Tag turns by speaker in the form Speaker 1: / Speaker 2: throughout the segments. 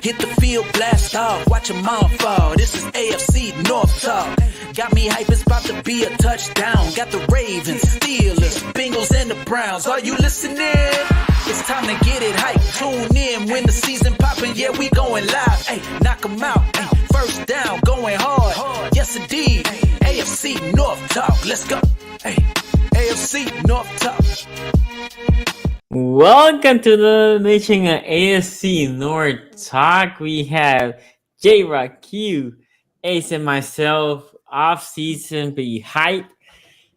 Speaker 1: Hit the field, blast off, watch them all fall. This is AFC North talk. Got me hype, it's about to be a touchdown. Got the Ravens, Steelers, Bengals, and the Browns. Are you listening? It's time to get it hype. Tune in when the season poppin'. Yeah, we going live. Hey, knock 'em out. Ay, first down, going hard. Yes, indeed. AFC North talk. Let's go. Hey, AFC North talk.
Speaker 2: Welcome to the Nation AFC North Talk. We have J-Rock, Q, Ace, and myself. Off season, be hype.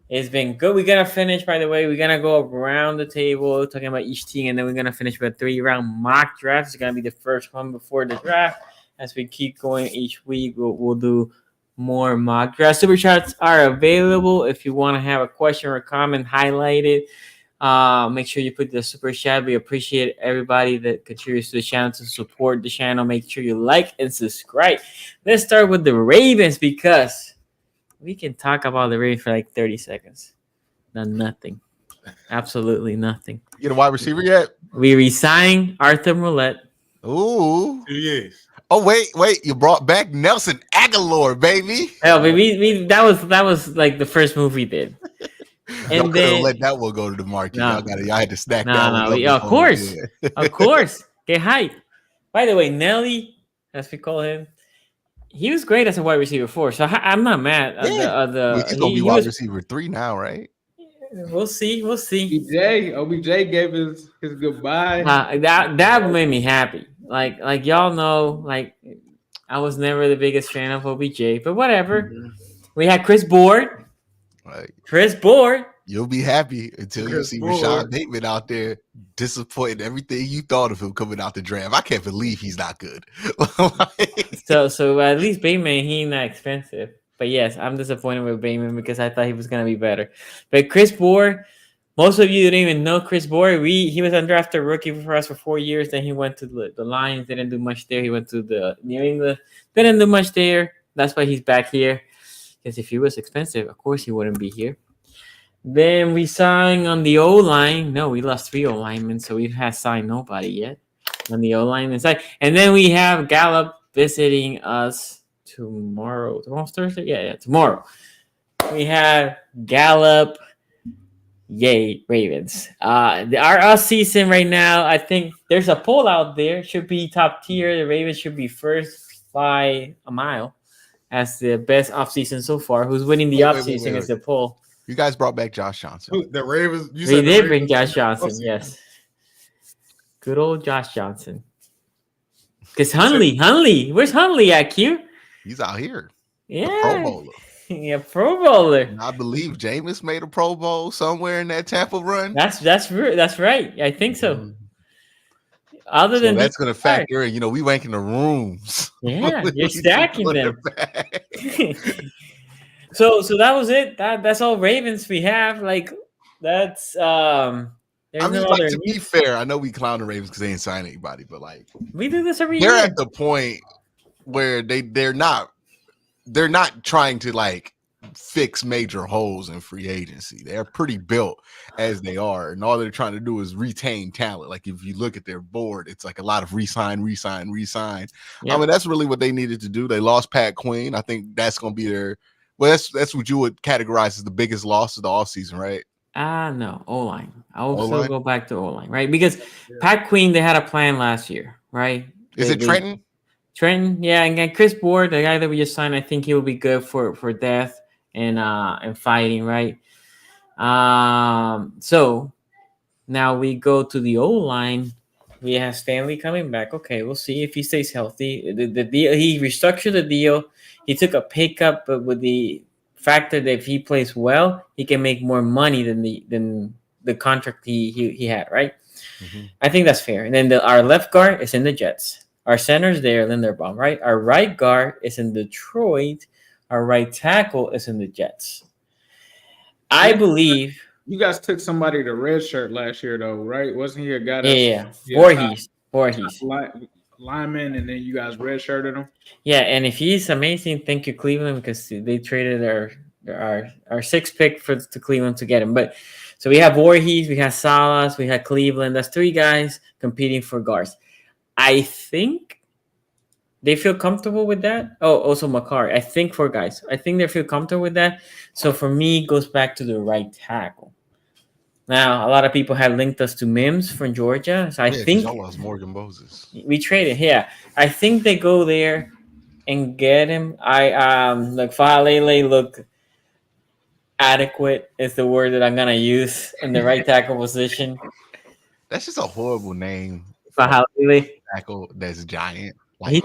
Speaker 2: It's been good. We're gonna finish, by the way. We're gonna go around the table talking about each team, and then we're gonna finish with a 3-round mock draft. It's gonna be the first one before the draft. As we keep going each week, we'll do more mock drafts. Super chats are available if you want to have a question or a comment highlighted. Make sure you put the super chat. We appreciate everybody that contributes to the channel to support the channel. Make sure you like and subscribe. Let's start with the Ravens because we can talk about the Ravens for like 30 seconds. Nothing. Absolutely nothing.
Speaker 3: You get a wide receiver yet?
Speaker 2: We resigned Arthur Millette.
Speaker 3: Ooh.
Speaker 4: 2 years.
Speaker 3: Oh, wait. You brought back Nelson Aguilar, baby.
Speaker 2: Hell, baby, that was like the first move we did.
Speaker 3: And y'all then let that one go to the market. Y'all had to stack that one.
Speaker 2: Of course. Of course. Get hype. By the way, Nelly, as we call him, he was great as a wide receiver 4. So I'm not mad.
Speaker 3: He's gonna be wide receiver 3 now, right?
Speaker 2: We'll see.
Speaker 4: OBJ gave his goodbye.
Speaker 2: That made me happy. Like y'all know, like I was never the biggest fan of OBJ, but whatever. Mm-hmm. We had Chris Board.
Speaker 3: Right.
Speaker 2: Chris Board.
Speaker 3: You'll be happy until you see Rashad Bateman out there disappointing everything you thought of him coming out the draft. I can't believe he's not good.
Speaker 2: So at least Bateman, he's not expensive. But yes, I'm disappointed with Bateman because I thought he was gonna be better. But Chris Board, most of you didn't even know Chris Board. He was undrafted rookie for us for 4 years. Then he went to the Lions, didn't do much there. He went to the New England, didn't do much there. That's why he's back here. Because if he was expensive, of course he wouldn't be here. Then we signed on the O-line. No, we lost 3 O-linemen, so we have signed nobody yet on the O-line inside. And then we have Gallup visiting us tomorrow. Tomorrow's Thursday? Yeah, tomorrow. We have Gallup. Yay, Ravens. Our season right now, I think there's a poll out there. Should be top tier. The Ravens should be first by a mile as the best offseason so far. Who's winning the offseason is the poll.
Speaker 3: You guys brought back Josh Johnson.
Speaker 4: The Ravens.
Speaker 2: We did bring Josh Johnson, yes. Good old Josh Johnson. Because Hundley. Where's Hundley at, Q?
Speaker 3: He's out here.
Speaker 2: Yeah.
Speaker 3: Pro Bowler.
Speaker 2: Yeah, Pro Bowler.
Speaker 3: And I believe Jameis made a Pro Bowl somewhere in that Tampa run.
Speaker 2: That's right. I think so. Other than
Speaker 3: that's going to factor in. We ranking the rooms.
Speaker 2: Yeah, you're stacking them. So that was it. That's all Ravens we have. Like that's to
Speaker 3: be fair, I know we clown the Ravens because they ain't sign anybody, but like
Speaker 2: we do this every year.
Speaker 3: They're at the point where they're not trying to like fix major holes in free agency. They're pretty built as they are, and all they're trying to do is retain talent. Like if you look at their board, it's like a lot of resign. Yep. I mean, that's really what they needed to do. They lost Pat Queen. I think that's going to be their. Well, that's what you would categorize as the biggest loss of the offseason, right?
Speaker 2: No, O-line. I will still go back to O-line, right? Because Pat Queen, they had a plan last year, right?
Speaker 3: Is it Trenton?
Speaker 2: Trenton, yeah, and Chris Board, the guy that we just signed, I think he will be good for depth and fighting, right? So now we go to the O-line. We have Stanley coming back. Okay, we'll see if he stays healthy. The deal, he restructured the deal. He took a pay cut, but with the factor that if he plays well, he can make more money than the contract he had, right? Mm-hmm. I think that's fair. And then our left guard is in the Jets. Our center's there, Linderbaum, right? Our right guard is in Detroit. Our right tackle is in the Jets. I believe
Speaker 4: you guys took somebody to red shirt last year, though, right? Wasn't he a guy?
Speaker 2: Voorhees.
Speaker 4: Lineman, and then you guys redshirted him.
Speaker 2: Yeah, and if he's amazing, thank you, Cleveland, because they traded our sixth pick to Cleveland to get him. But so we have Voorhees, we have Salas, we have Cleveland. That's 3 guys competing for guards. I think they feel comfortable with that. Oh, also Makari. I think for guys, I think they feel comfortable with that. So for me, it goes back to the right tackle. Now, a lot of people have linked us to Mims from Georgia. So I
Speaker 3: Yeah, because
Speaker 2: think
Speaker 3: y'all lost Morgan Moses.
Speaker 2: we traded. Yeah, I think they go there and get him. I like Faalele look adequate is the word that I'm gonna use in the right tackle position.
Speaker 3: That's just a horrible name for a
Speaker 2: Faalele.
Speaker 3: tackle that's giant.
Speaker 2: He,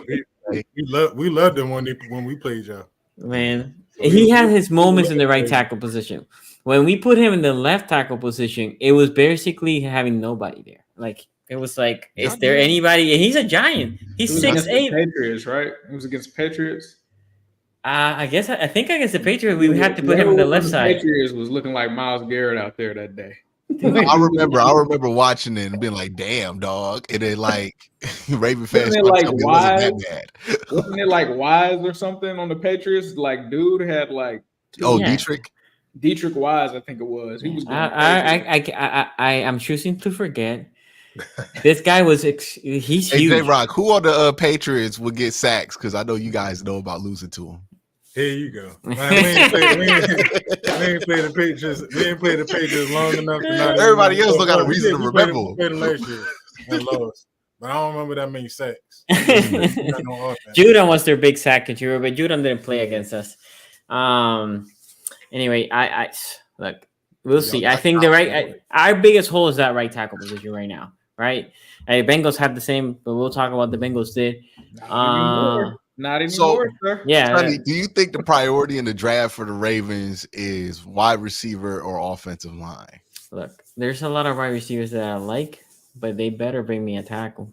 Speaker 3: Like,
Speaker 5: We loved him when we played y'all.
Speaker 2: man,
Speaker 5: So
Speaker 2: he had his moments in the right tackle position. When we put him in the left tackle position, it was basically having nobody there. Like it was like, is there anybody? And he's a giant. He's
Speaker 4: It was against the
Speaker 2: 6'8".
Speaker 4: Patriots, right? It was against Patriots.
Speaker 2: I guess I think against the Patriots, we had to put him on the left side.
Speaker 4: Patriots was looking like Myles Garrett out there that day.
Speaker 3: I remember watching it and being like, "Damn, dog!" And then like Raven fans,
Speaker 4: Wasn't it like
Speaker 3: wasn't
Speaker 4: Wise?
Speaker 3: that bad.
Speaker 4: Wasn't it like Wise or something on the Patriots? Like dude had like
Speaker 2: Yeah.
Speaker 4: Dietrich Wise, I think it was. He was.
Speaker 2: I'm choosing to forget. This guy was he's
Speaker 3: Hey,
Speaker 2: huge.
Speaker 3: J-Rock, who on the Patriots would get sacks? Because I know you guys know about losing to them.
Speaker 5: Here you go. Man, we ain't played the Patriots. We ain't played the Patriots long enough to not.
Speaker 3: Everybody else don't got a reason to remember.
Speaker 5: We played them last year and lost, but I don't remember that many sacks.
Speaker 2: Judon was their big sack contributor, but Judon didn't play against us. Anyway, I look. We'll see. I think our biggest hole is that right tackle position right now. Right? Bengals had the same, but we'll talk about the Bengals did.
Speaker 4: Not anymore, sir.
Speaker 2: Yeah.
Speaker 3: Sonny, do you think the priority in the draft for the Ravens is wide receiver or offensive line?
Speaker 2: Look, there's a lot of wide receivers that I like, but they better bring me a tackle.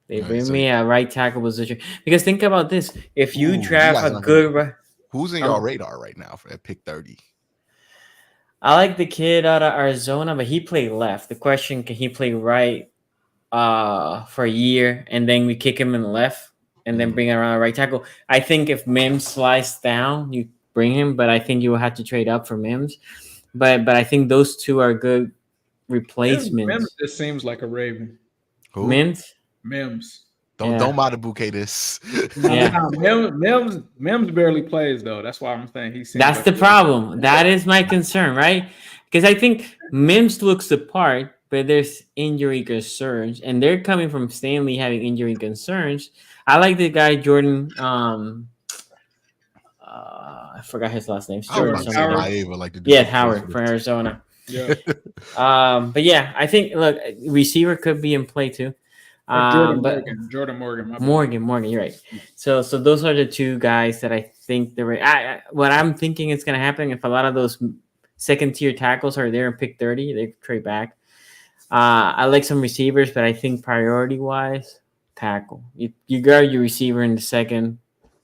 Speaker 2: They bring me a right tackle position. Because think about this. If you draft a good...
Speaker 3: Who's in your radar right now for that pick 30?
Speaker 2: I like the kid out of Arizona, but he played left. The question, can he play right for a year, and then we kick him in left? And then bring around a right tackle. I think if Mims slides down, you bring him, but I think you will have to trade up for Mims. But I think those two are good replacements.
Speaker 4: Mims just seems like a Raven.
Speaker 3: Who?
Speaker 2: Mims.
Speaker 3: Don't mind the bouquet this.
Speaker 2: Yeah.
Speaker 4: Mims barely plays though. That's why I'm saying
Speaker 2: That's the problem. That is my concern, right? Because I think Mims looks the part, but there's injury concerns, and they're coming from Stanley having injury concerns. I like the guy Jordan. I forgot his last name.
Speaker 3: Howard
Speaker 2: from Arizona. Yeah. But yeah, I think receiver could be in play too.
Speaker 4: Jordan
Speaker 2: Morgan. You're right. So those are the two guys that I think what I'm thinking is going to happen if a lot of those second tier tackles are there in pick 30, they trade back. I like some receivers, but I think priority wise, tackle. You guard your receiver in the second,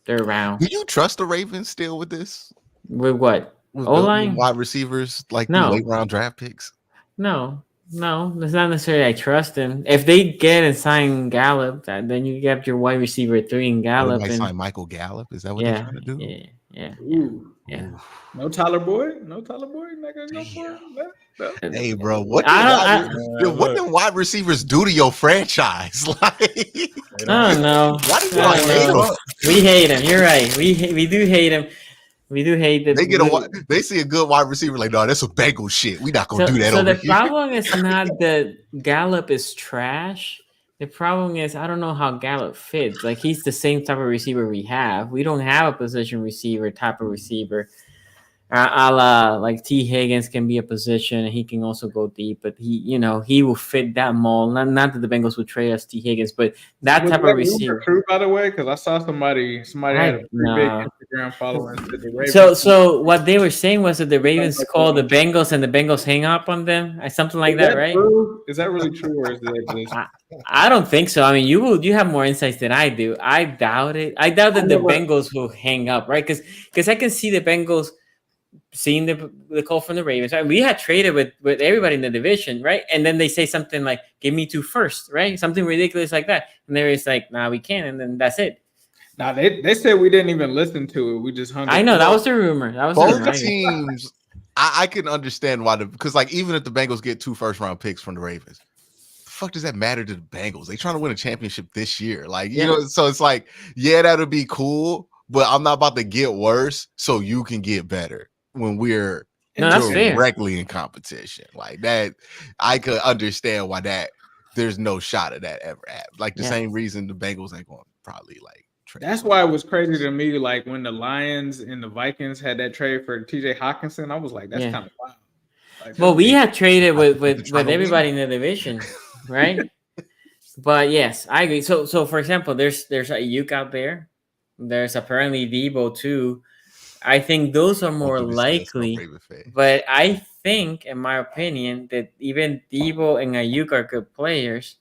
Speaker 2: third round.
Speaker 3: Do you trust the Ravens still with this?
Speaker 2: With what? O-line?
Speaker 3: Wide receivers, like late round draft picks?
Speaker 2: No. That's not necessarily I trust them. If they get and sign Gallup, then you get your wide receiver 3 in Gallup.
Speaker 3: And sign Michael Gallup? Is that what they're trying to do?
Speaker 2: Yeah.
Speaker 4: No Tyler Boyd? Not gonna go for it?
Speaker 3: Hey, bro, what do wide receivers do to your franchise? Like,
Speaker 2: I don't know.
Speaker 3: Why do you hate them?
Speaker 2: We hate him. You're right. We do hate him. We do hate that.
Speaker 3: They see a good wide receiver, like, no, that's a Bengal shit. We not gonna do that.
Speaker 2: So the problem is not that Gallup is trash. The problem is I don't know how Gallup fits. Like he's the same type of receiver we have. We don't have a position receiver type of receiver. A la like T. Higgins can be a position, and he can also go deep. But he will fit that mold. Not that the Bengals would trade us T. Higgins, but that type of receiver.
Speaker 4: True, by the way, because I saw somebody had a pretty big Instagram following.
Speaker 2: So what they were saying was that the Ravens called the Bengals, and the Bengals hang up on them, something like that, right?
Speaker 4: True? Is that really true, or is that just?
Speaker 2: I don't think so. I mean, you have more insights than I do. I doubt it. I doubt that the Bengals will hang up, right? Because I can see the Bengals seeing the call from the Ravens. Right? We had traded with everybody in the division, right? And then they say something like, give me 2 first, right? Something ridiculous like that. And they're just like, nah, we can't. And then that's it.
Speaker 4: Nah, they said we didn't even listen to it. We just hung.
Speaker 2: I know, that was the rumor.
Speaker 3: Both teams, I can understand why because like even if the Bengals get 2 first-round picks from the Ravens, fuck does that matter to the Bengals? They trying to win a championship this year. Like, you know, so it's like, yeah, that'll be cool, but I'm not about to get worse so you can get better when we're
Speaker 2: that's fair.
Speaker 3: directly in competition. Like that, I could understand why there's no shot of that ever happened. Like the same reason the Bengals ain't going to probably like trade.
Speaker 4: That's why it was crazy to me. Like when the Lions and the Vikings had that trade for TJ Hawkinson, I was like, that's kind of wild. Like,
Speaker 2: well, we had traded with everybody in the division, right? But yes, I agree. So for example, there's Ayuk out there. There's apparently Debo too. I think those are more likely. But I think, in my opinion, that even Debo and Ayuk are good players.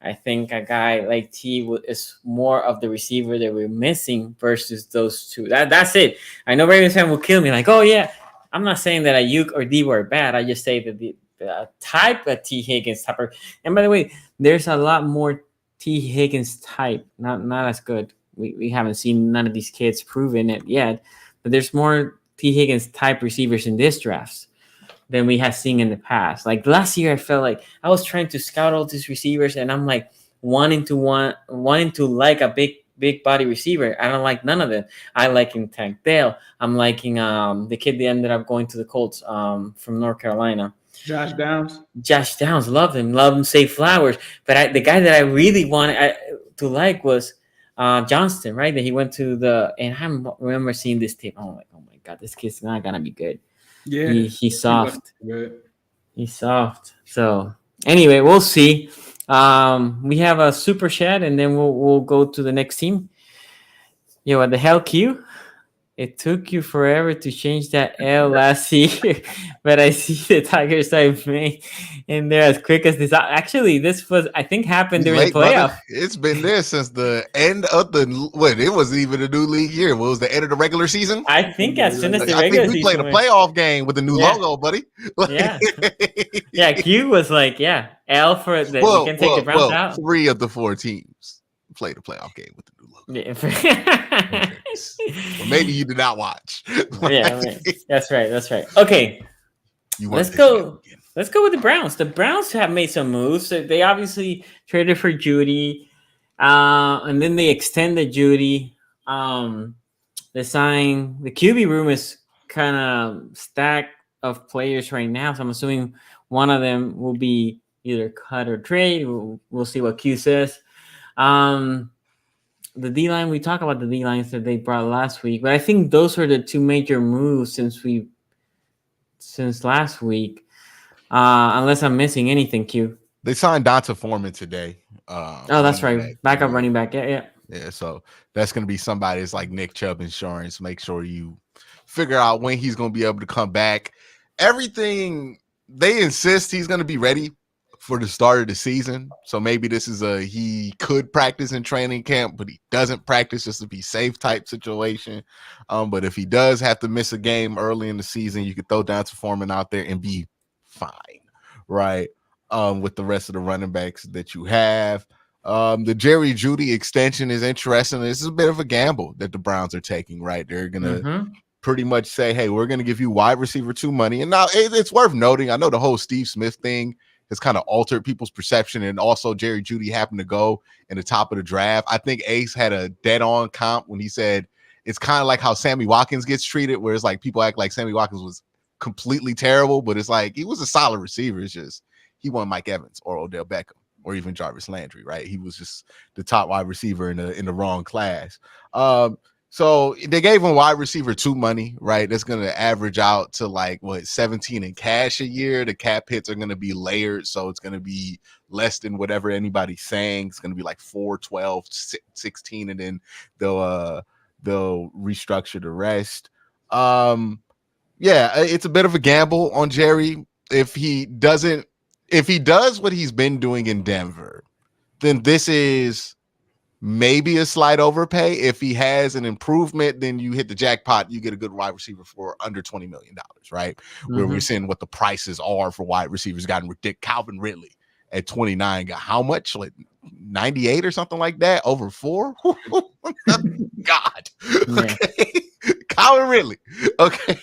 Speaker 2: I think a guy like T is more of the receiver that we're missing versus those two. That's it. I know Ravens fan will kill me. Like, oh yeah, I'm not saying that Ayuk or Debo are bad. I just say that the type of T Higgins type. And by the way, there's a lot more T Higgins type. Not as good. We haven't seen none of these kids proven it yet. But there's more T Higgins type receivers in this draft than we have seen in the past. Like last year, I felt like I was trying to scout all these receivers, and I'm like wanting to like a big body receiver. I don't like none of them. I liking Tank Dell. I'm liking the kid that ended up going to the Colts from North Carolina.
Speaker 4: Josh Downs.
Speaker 2: Love him. Say Flowers. But the guy that I really wanted to like was Johnston, right? That he went to and I remember seeing this tape. I'm like, oh my god, this kid's not gonna be good. Yeah, he's soft. He's soft. So anyway, we'll see. We have a super chat, and then we'll go to the next team. Yo, what the hell, Q? It took you forever to change that L last year, but I see the Tigers I've made in there as quick as this. Actually, this was, I think, happened during the playoff.
Speaker 3: Brother. It's been there since the end of it wasn't even a new league year. What was the end of the regular season?
Speaker 2: I think as soon as the regular season.
Speaker 3: We played a playoff game with a new logo, buddy.
Speaker 2: Yeah, Q was like, L for the you can take the Browns out.
Speaker 3: 3 of the 4 teams played a playoff game with the new logo.
Speaker 2: Yeah.
Speaker 3: Well, maybe you did not watch.
Speaker 2: That's right. Okay, let's go with the Browns. The Browns have made some moves. So they obviously traded for Judy, and then they extended Judy. They signed the QB room is kind of stacked of players right now. So I'm assuming one of them will be either cut or trade. We'll see what Q says. The D-line, we talked about the D-lines that they brought last week, but I think those were the 2 major moves since last week. Unless I'm missing anything, Q.
Speaker 3: They signed Donta Foreman today.
Speaker 2: That's right. Backup running back. Yeah.
Speaker 3: So that's going to be somebody that's like Nick Chubb insurance. Make sure you figure out when he's going to be able to come back. Everything, they insist he's going to be ready for the start of the season. So maybe this is he could practice in training camp, but he doesn't practice just to be safe type situation. But if he does have to miss a game early in the season, you could throw Donta Foreman out there and be fine, right? With the rest of the running backs that you have. The Jerry Jeudy extension is interesting. This is a bit of a gamble that the Browns are taking, right? They're going to pretty much say, hey, we're going to give you wide receiver 2 money. And now it's worth noting, I know the whole Steve Smith thing has kind of altered people's perception, and also Jerry Jeudy happened to go in the top of the draft. I think Ace had a dead-on comp when he said it's kind of like how Sammy Watkins gets treated, where it's like people act like Sammy Watkins was completely terrible, but it's like he was a solid receiver. It's just he wasn't Mike Evans or Odell Beckham or even Jarvis Landry, right? He was just the top wide receiver in the wrong class. So they gave him wide receiver 2 money, right? That's going to average out to like 17 in cash a year. The cap hits are going to be layered, so it's going to be less than whatever anybody's saying. It's going to be like 4, 12, 16, and then they'll restructure the rest. It's a bit of a gamble on Jerry. If he does what he's been doing in Denver, then this is maybe a slight overpay. If he has an improvement, then you hit the jackpot. You get a good wide receiver for under $20 million, right? Where we're seeing what the prices are for wide receivers. Gotten ridiculous. Calvin Ridley at 29 got how much? Like 98 or something like that? Over 4? God. Okay. Calvin Ridley. Okay.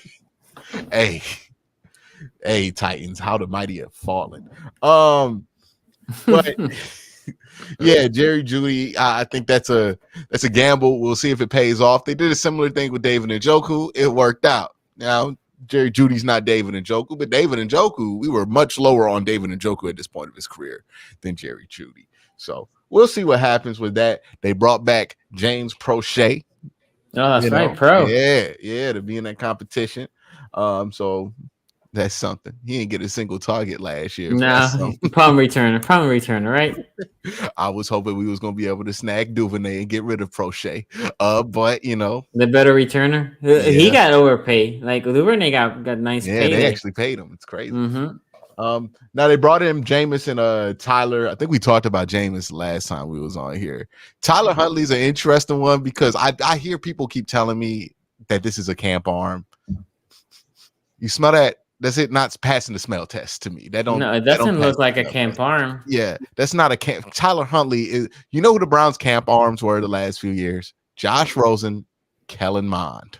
Speaker 3: Hey, Titans, how the mighty have fallen. But yeah, Jerry Jeudy, I think that's a gamble. We'll see if it pays off. They did a similar thing with David Njoku. It worked out. Now, Jerry Judy's not David Njoku, but David Njoku, we were much lower on David Njoku at this point of his career than Jerry Jeudy. So we'll see what happens with that. They brought back James Prochet.
Speaker 2: Oh, that's right, Pro.
Speaker 3: Yeah, to be in that competition. So that's something. He didn't get a single target last year.
Speaker 2: Nah, problem returner, right?
Speaker 3: I was hoping we was gonna be able to snag Duvernay and get rid of Prochet. But
Speaker 2: the better returner. He got overpaid. Like Duvernay got nice pay.
Speaker 3: Yeah, they actually paid him. It's crazy.
Speaker 2: Mm-hmm.
Speaker 3: Now they brought in Jameis and Tyler. I think we talked about Jameis last time we was on here. Tyler Huntley's an interesting one because I hear people keep telling me that this is a camp arm. You smell that? That's it. Not passing the smell test to me. It doesn't
Speaker 2: look like a camp arm.
Speaker 3: Yeah, that's not a camp. Tyler Huntley is. You know who the Browns' camp arms were the last few years? Josh Rosen, Kellen Mond.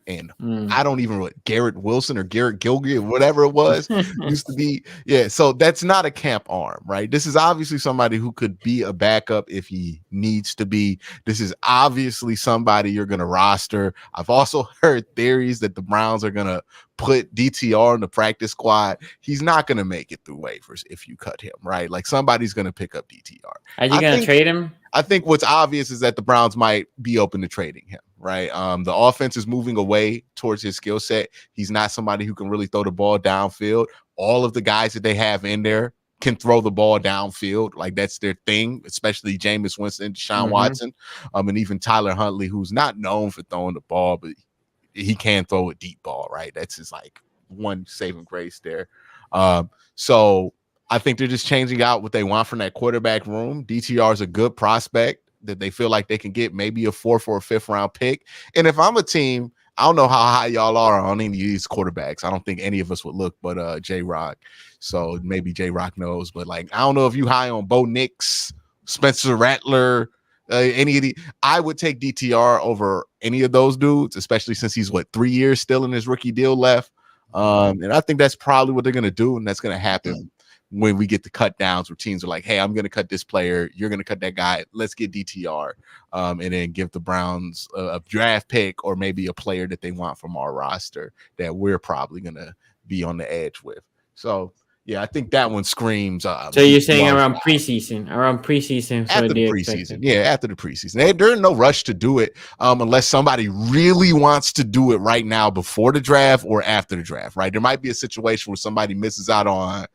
Speaker 3: And I don't even know what Garrett Wilson or Garrett Gilgry or whatever it was used to be. Yeah, so that's not a camp arm, right? This is obviously somebody who could be a backup if he needs to be. This is obviously somebody you're going to roster. I've also heard theories that the Browns are going to put DTR in the practice squad. He's not going to make it through waivers if you cut him, right? Like somebody's going to pick up DTR.
Speaker 2: Are you going to trade him?
Speaker 3: I think what's obvious is that the Browns might be open to trading him, right? The offense is moving away towards his skill set. He's not somebody who can really throw the ball downfield. All of the guys that they have in there can throw the ball downfield. Like that's their thing, especially Jameis Winston, Deshaun Watson, and even Tyler Huntley, who's not known for throwing the ball, but he can throw a deep ball, right? That's his like one saving grace there. So I think they're just changing out what they want from that quarterback room. DTR is a good prospect that they feel like they can get maybe a 4th or 5th round pick. And if I'm a team, I don't know how high y'all are on any of these quarterbacks. I don't think any of us would look but J-Rock. So maybe J-Rock knows. But like, I don't know if you high on Bo Nix, Spencer Rattler, any of the. I would take DTR over any of those dudes, especially since he's 3 years still in his rookie deal left. And I think that's probably what they're going to do. And that's going to happen when we get the cut downs where teams are like, hey, I'm going to cut this player. You're going to cut that guy. Let's get DTR and then give the Browns a draft pick or maybe a player that they want from our roster that we're probably going to be on the edge with. So, yeah, I think that one screams.
Speaker 2: So you're saying around preseason?
Speaker 3: After the preseason. Yeah, after the preseason. There's no rush to do it unless somebody really wants to do it right now before the draft or after the draft, right? There might be a situation where somebody misses out on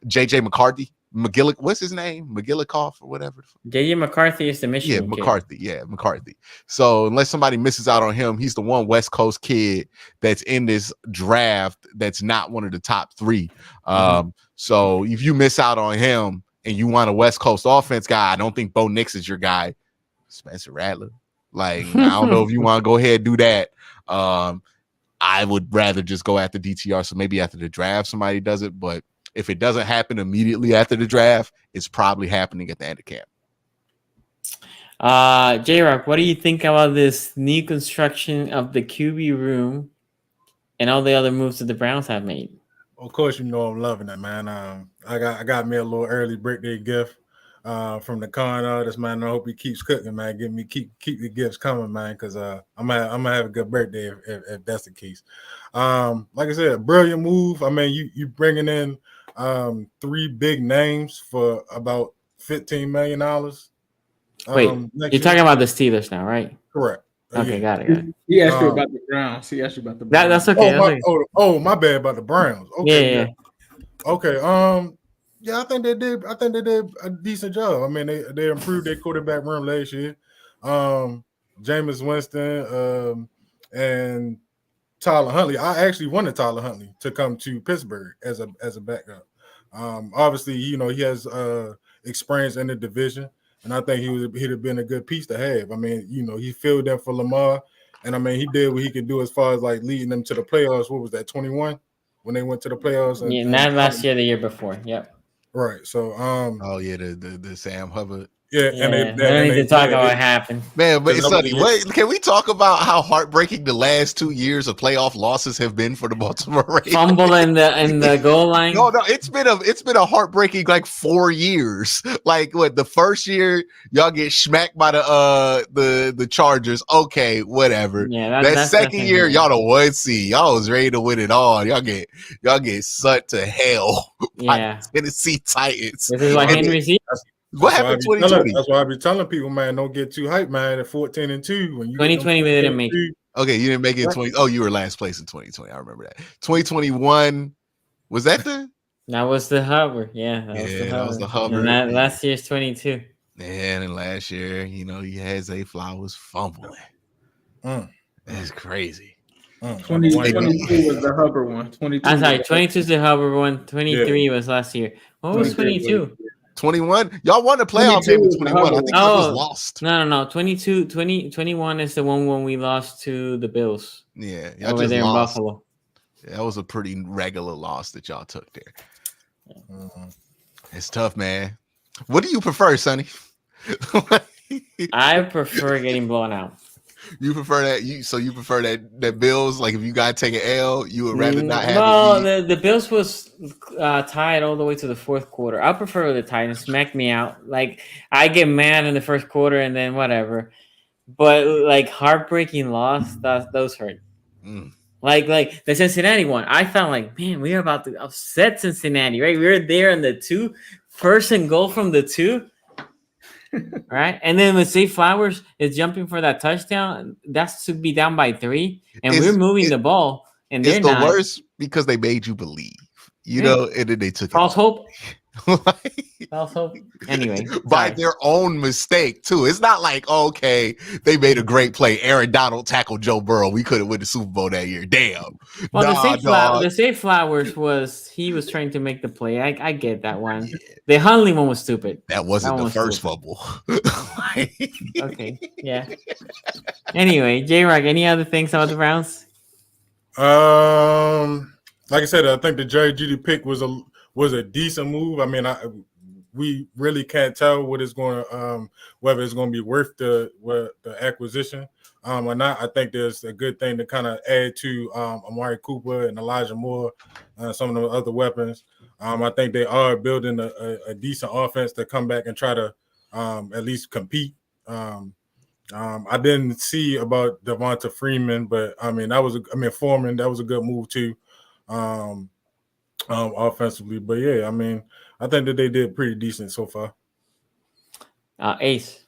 Speaker 3: JJ McCarthy, what's his name? McGillicuddy or whatever.
Speaker 2: JJ McCarthy is the Michigan
Speaker 3: kid. McCarthy. So unless somebody misses out on him, he's the one West Coast kid that's in this draft that's not one of the top 3. So if you miss out on him and you want a West Coast offense guy, I don't think Bo Nix is your guy. Spencer Rattler. Like, I don't know if you want to go ahead and do that. I would rather just go after DTR. So maybe after the draft, somebody does it. But if it doesn't happen immediately after the draft, it's probably happening at the end of camp.
Speaker 2: J-Rock, what do you think about this new construction of the QB room and all the other moves that the Browns have made?
Speaker 5: Of course, you know I'm loving it, man. I got me a little early birthday gift from the con artist, man. I hope he keeps cooking, man. Keep the gifts coming, man, because I'm gonna have a good birthday if that's the case. Like I said, brilliant move. I mean, you bringing in 3 big names for about $15 million.
Speaker 2: Wait, you're talking about the Steelers now, right?
Speaker 5: Correct.
Speaker 2: Okay, got it.
Speaker 4: He asked you about the Browns.
Speaker 2: That's okay.
Speaker 5: My bad about the Browns. Okay, yeah. Okay. Yeah, I think they did a decent job. I mean, they improved their quarterback room last year. Jameis Winston and Tyler Huntley. I actually wanted Tyler Huntley to come to Pittsburgh as a backup. Obviously, he has experience in the division, and I think he'd have been a good piece to have. I mean, he filled in for Lamar, and I mean, he did what he could do as far as like leading them to the playoffs. What was that, 21 when they went to the playoffs?
Speaker 2: Not last year, the year before. Yep.
Speaker 5: Right. So,
Speaker 3: the Sam Hubbard.
Speaker 5: Yeah,
Speaker 2: and I don't need to talk about what happened.
Speaker 3: Man, but Sonny, can we talk about how heartbreaking the last 2 years of playoff losses have been for the Baltimore Ravens?
Speaker 2: Fumble in the goal line.
Speaker 3: No, it's been a heartbreaking like 4 years. Like what, the first year y'all get smacked by the Chargers. Okay, whatever.
Speaker 2: Yeah,
Speaker 3: that second year, y'all the 1 seed. Y'all was ready to win it all. Y'all get sent to hell by the Tennessee Titans.
Speaker 2: This is what Henry sees.
Speaker 3: What happened in 2020?
Speaker 5: That's why I be telling people, man, don't get too hyped, man. At 14-2, when you
Speaker 2: 2020 we didn't make it.
Speaker 3: Okay, you didn't make it in 20. Oh, you were last place in 2020. I remember that. 2021 was that the?
Speaker 2: That was the Hubbard. Yeah,
Speaker 3: that was the Hubbard.
Speaker 2: And last year's 22.
Speaker 3: Man, and last year, you had Zay Flowers fumbling. That's crazy.
Speaker 4: 2022 was the Hubbard one. 22.
Speaker 2: I'm sorry, 22 is the Hubbard one. 23 was last year. What was 22?
Speaker 3: 21. Y'all won the playoff game in 21. I think it was lost.
Speaker 2: No. 21 is the one when we lost to the Bills.
Speaker 3: Yeah,
Speaker 2: y'all over there lost. In Buffalo.
Speaker 3: Yeah, that was a pretty regular loss that y'all took there. It's tough, man. What do you prefer, Sonny?
Speaker 2: I prefer getting blown out.
Speaker 3: You prefer that? You prefer that Bills? Like, if you got to take an L, you would rather not have.
Speaker 2: Well, the Bills was tied all the way to the fourth quarter. I prefer the Titans smack me out. Like, I get mad in the first quarter and then whatever. But like heartbreaking loss, those hurt. Like the Cincinnati one, I felt like, man, we are about to upset Cincinnati, right? We were there in the 2, first and goal from the 2. Right, and then when Zay Flowers is jumping for that touchdown, that's to be down by 3, and we're moving the ball, and they're not.
Speaker 3: It's the worst because they made you believe, and then they took
Speaker 2: false hope. False hope. Anyway,
Speaker 3: by their own mistake too. It's not like, okay, they made a great play. Aaron Donald tackled Joe Burrow. We could have won the Super Bowl that year. Damn.
Speaker 2: Well, the Zay Flowers was trying to make the play. I get that one. Yeah. The Hundley one was stupid.
Speaker 3: That wasn't the first fumble.
Speaker 2: Okay. Yeah. Anyway, J-Rock, any other things about the Browns?
Speaker 5: Like I said, I think the Jerry Jeudy pick was a decent move. I mean, we really can't tell what it's going to, whether it's going to be worth the acquisition or not. I think there's a good thing to kind of add to Amari Cooper and Elijah Moore, some of the other weapons. I think they are building a decent offense to come back and try to at least compete. I didn't see about Devonta Freeman, but Foreman, that was a good move too. Offensively, but yeah, I mean, I think that they did pretty decent so far.
Speaker 2: Ace.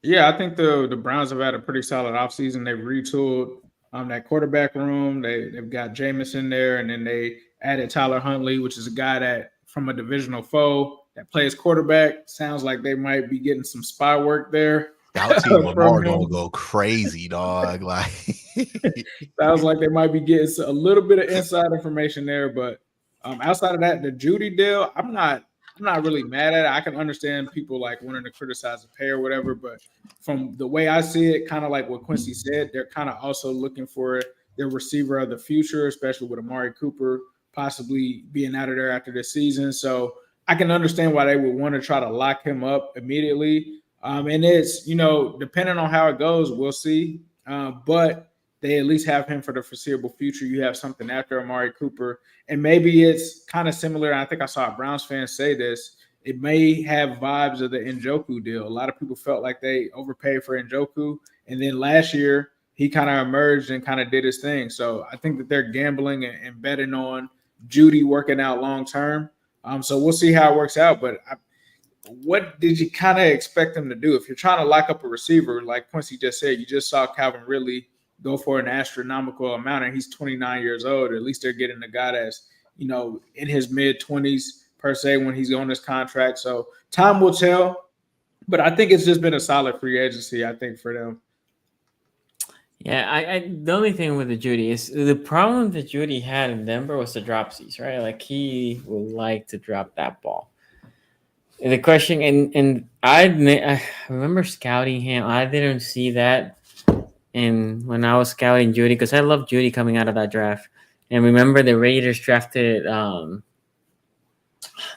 Speaker 4: Yeah, I think the Browns have had a pretty solid offseason. They've retooled that quarterback room. They've got Jameson there, and then they added Tyler Huntley, which is a guy that from a divisional foe that plays quarterback. Sounds like they might be getting some spy work there.
Speaker 3: Scout team Lamar gonna go crazy, dog. Like
Speaker 4: sounds like they might be getting a little bit of inside information there, but outside of that, the Jeudy deal, I'm not really mad at it. I can understand people like wanting to criticize the pay or whatever, but from the way I see it, kind of like what Quincy said, they're kind of also looking for their receiver of the future, especially with Amari Cooper possibly being out of there after this season. So I can understand why they would want to try to lock him up immediately. And it's, depending on how it goes, we'll see. But they at least have him for the foreseeable future. You have something after Amari Cooper. And maybe it's kind of similar. I think I saw a Browns fan say this. It may have vibes of the Njoku deal. A lot of people felt like they overpaid for Njoku. And then last year, he kind of emerged and kind of did his thing. So I think that they're gambling and betting on Jeudy working out long term. So we'll see how it works out. But what did you kind of expect them to do? If you're trying to lock up a receiver, like Quincy just said, you just saw Calvin Ridley go for an astronomical amount, and he's 29 years old. At least they're getting a guy that's, in his mid-20s per se when he's on this contract. So time will tell. But I think it's just been a solid free agency, I think, for them.
Speaker 2: Yeah, the only thing with the Jeudy is the problem that Jeudy had in Denver was the dropsies, right? Like he would like to drop that ball. The question, and I remember scouting him. I didn't see that, and when I was scouting Jeudy, because I love Jeudy coming out of that draft, and remember the Raiders drafted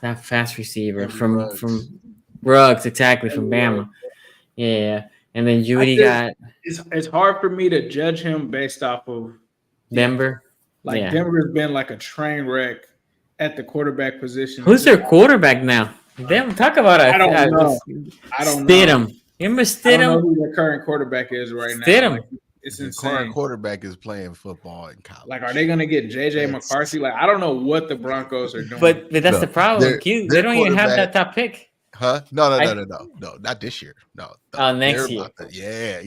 Speaker 2: that fast receiver from Ruggs, exactly, from Bama. Yeah. And then Judy got
Speaker 4: it's hard for me to judge him based off of
Speaker 2: Denver.
Speaker 4: Like Denver's been like a train wreck at the quarterback position.
Speaker 2: Who's their quarterback now? Damn, talk about it.
Speaker 4: I don't know.
Speaker 2: Stidham. Remember Stidham?
Speaker 4: I don't know who their current quarterback is right now.
Speaker 2: Stidham.
Speaker 4: Like, it's
Speaker 3: the
Speaker 4: insane.
Speaker 3: Current quarterback is playing football in college.
Speaker 4: Like, are they going to get JJ McCarthy? Like, I don't know what the Broncos are doing.
Speaker 2: But that's the problem. They don't even have that top pick.
Speaker 3: Huh? No, not this year. No.
Speaker 2: Next year.
Speaker 3: Yeah.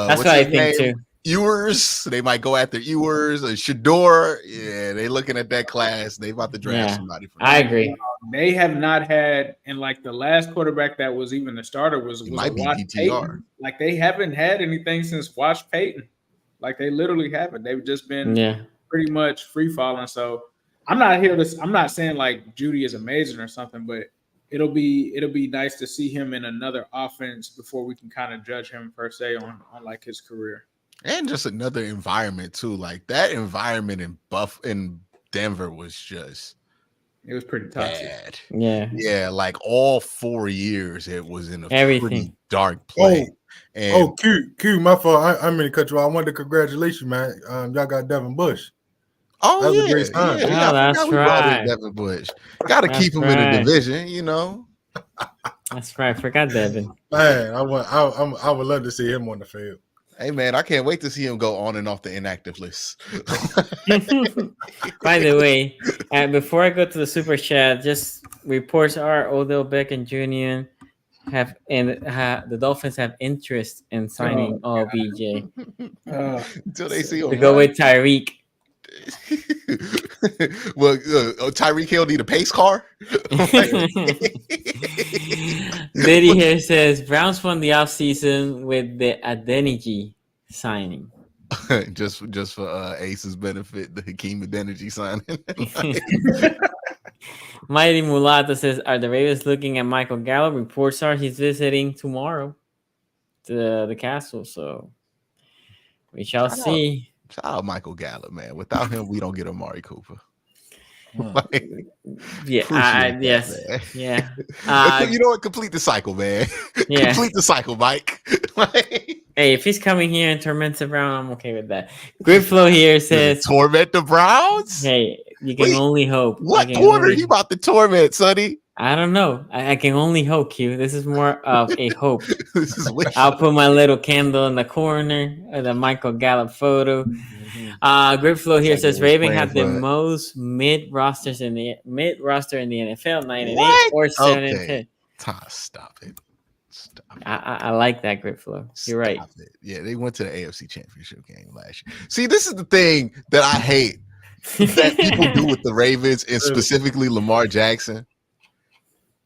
Speaker 2: That's what I think too.
Speaker 3: Ewers, they might go after Ewers or Shador. Yeah, they looking at that class. They about to draft somebody.
Speaker 2: I agree.
Speaker 4: They have not had, and like the last quarterback that was even the starter was
Speaker 3: might be
Speaker 4: Watch
Speaker 3: DTR.
Speaker 4: Payton. Like they haven't had anything since Watch Payton. Like they literally haven't. They've just been pretty much free falling. So I'm not saying like Judy is amazing or something, but it'll be nice to see him in another offense before we can kind of judge him per se on like his career.
Speaker 3: And just another environment too. Like that environment in Denver was just
Speaker 4: it was pretty toxic.
Speaker 3: Bad.
Speaker 2: Yeah.
Speaker 3: Like all 4 years, it was in a pretty dark place.
Speaker 5: Q, my fault. I mean to cut you off. I wanted to congratulate you, man. Y'all got Devin Bush.
Speaker 3: Oh,
Speaker 5: that was a great sign.
Speaker 2: That's right.
Speaker 3: Devin Bush. Got to keep him in the division, you know.
Speaker 2: That's right. Forgot Devin.
Speaker 5: Man, I would love to see him on the field.
Speaker 3: Hey man, I can't wait to see him go on and off the inactive list.
Speaker 2: By the way, before I go to the super chat, just reports are Odell Beckham Jr. The Dolphins have interest in signing OBJ.
Speaker 3: Until they see him.
Speaker 2: To go with Tyreek.
Speaker 3: Well, Tyreek Hill need a pace car.
Speaker 2: Diddy here says Browns won the offseason with the Adeniji signing.
Speaker 3: just for Ace's benefit, the Hakeem Adeniji signing.
Speaker 2: Mighty Mulata says, are the Ravens looking at Michael Gallup? Reports are he's visiting tomorrow to the castle, so we shall see.
Speaker 3: Shout out Michael Gallup, man. Without him, we don't get Amari Cooper.
Speaker 2: Yes.
Speaker 3: You know what? Complete the cycle, man.
Speaker 2: Yeah.
Speaker 3: Complete the cycle, Mike.
Speaker 2: Hey, if he's coming here and torments the Browns, I'm okay with that. Gridflow here says
Speaker 3: torment the Browns.
Speaker 2: Hey, you can only hope.
Speaker 3: What corner he about to torment, Sonny?
Speaker 2: I don't know. I can only hope, Q. This is more of a hope.
Speaker 3: This is
Speaker 2: I'll put my little candle in the corner of the Michael Gallup photo. Gridflow here says Raven have the most mid roster in the NFL, 9-8 or 7-10.
Speaker 3: Stop it.
Speaker 2: I like that, Gridflow. You're right.
Speaker 3: It. Yeah, they went to the AFC Championship game last year. See, this is the thing that I hate that people do with the Ravens and specifically Lamar Jackson.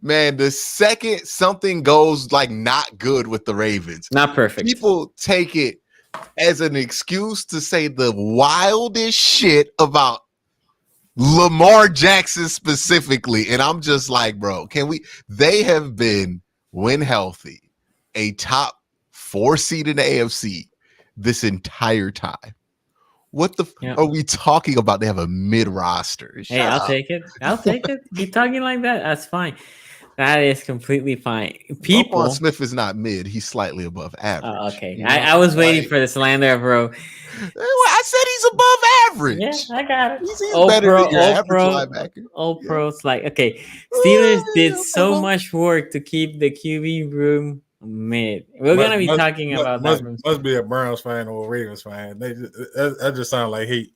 Speaker 3: Man, the second something goes like not good with the Ravens,
Speaker 2: not perfect,
Speaker 3: people take it as an excuse to say the wildest shit about Lamar Jackson specifically. And I'm just like, bro, they have been, when healthy, a top 4 seed in the AFC this entire time. What are we talking about? They have a mid roster.
Speaker 2: Hey, I'll take it. Keep talking like that. That's fine. That is completely fine.
Speaker 3: Roquan Smith is not mid; he's slightly above average.
Speaker 2: Okay, I was waiting for the slander, bro.
Speaker 3: I said he's above average.
Speaker 2: Yeah, I got it.
Speaker 3: He's better than your average linebacker.
Speaker 2: All pros, like okay. Steelers did so much work to keep the QB room mid. We're gonna be talking about that.
Speaker 5: Must be a Browns fan or a Ravens fan. That just sounds like hate.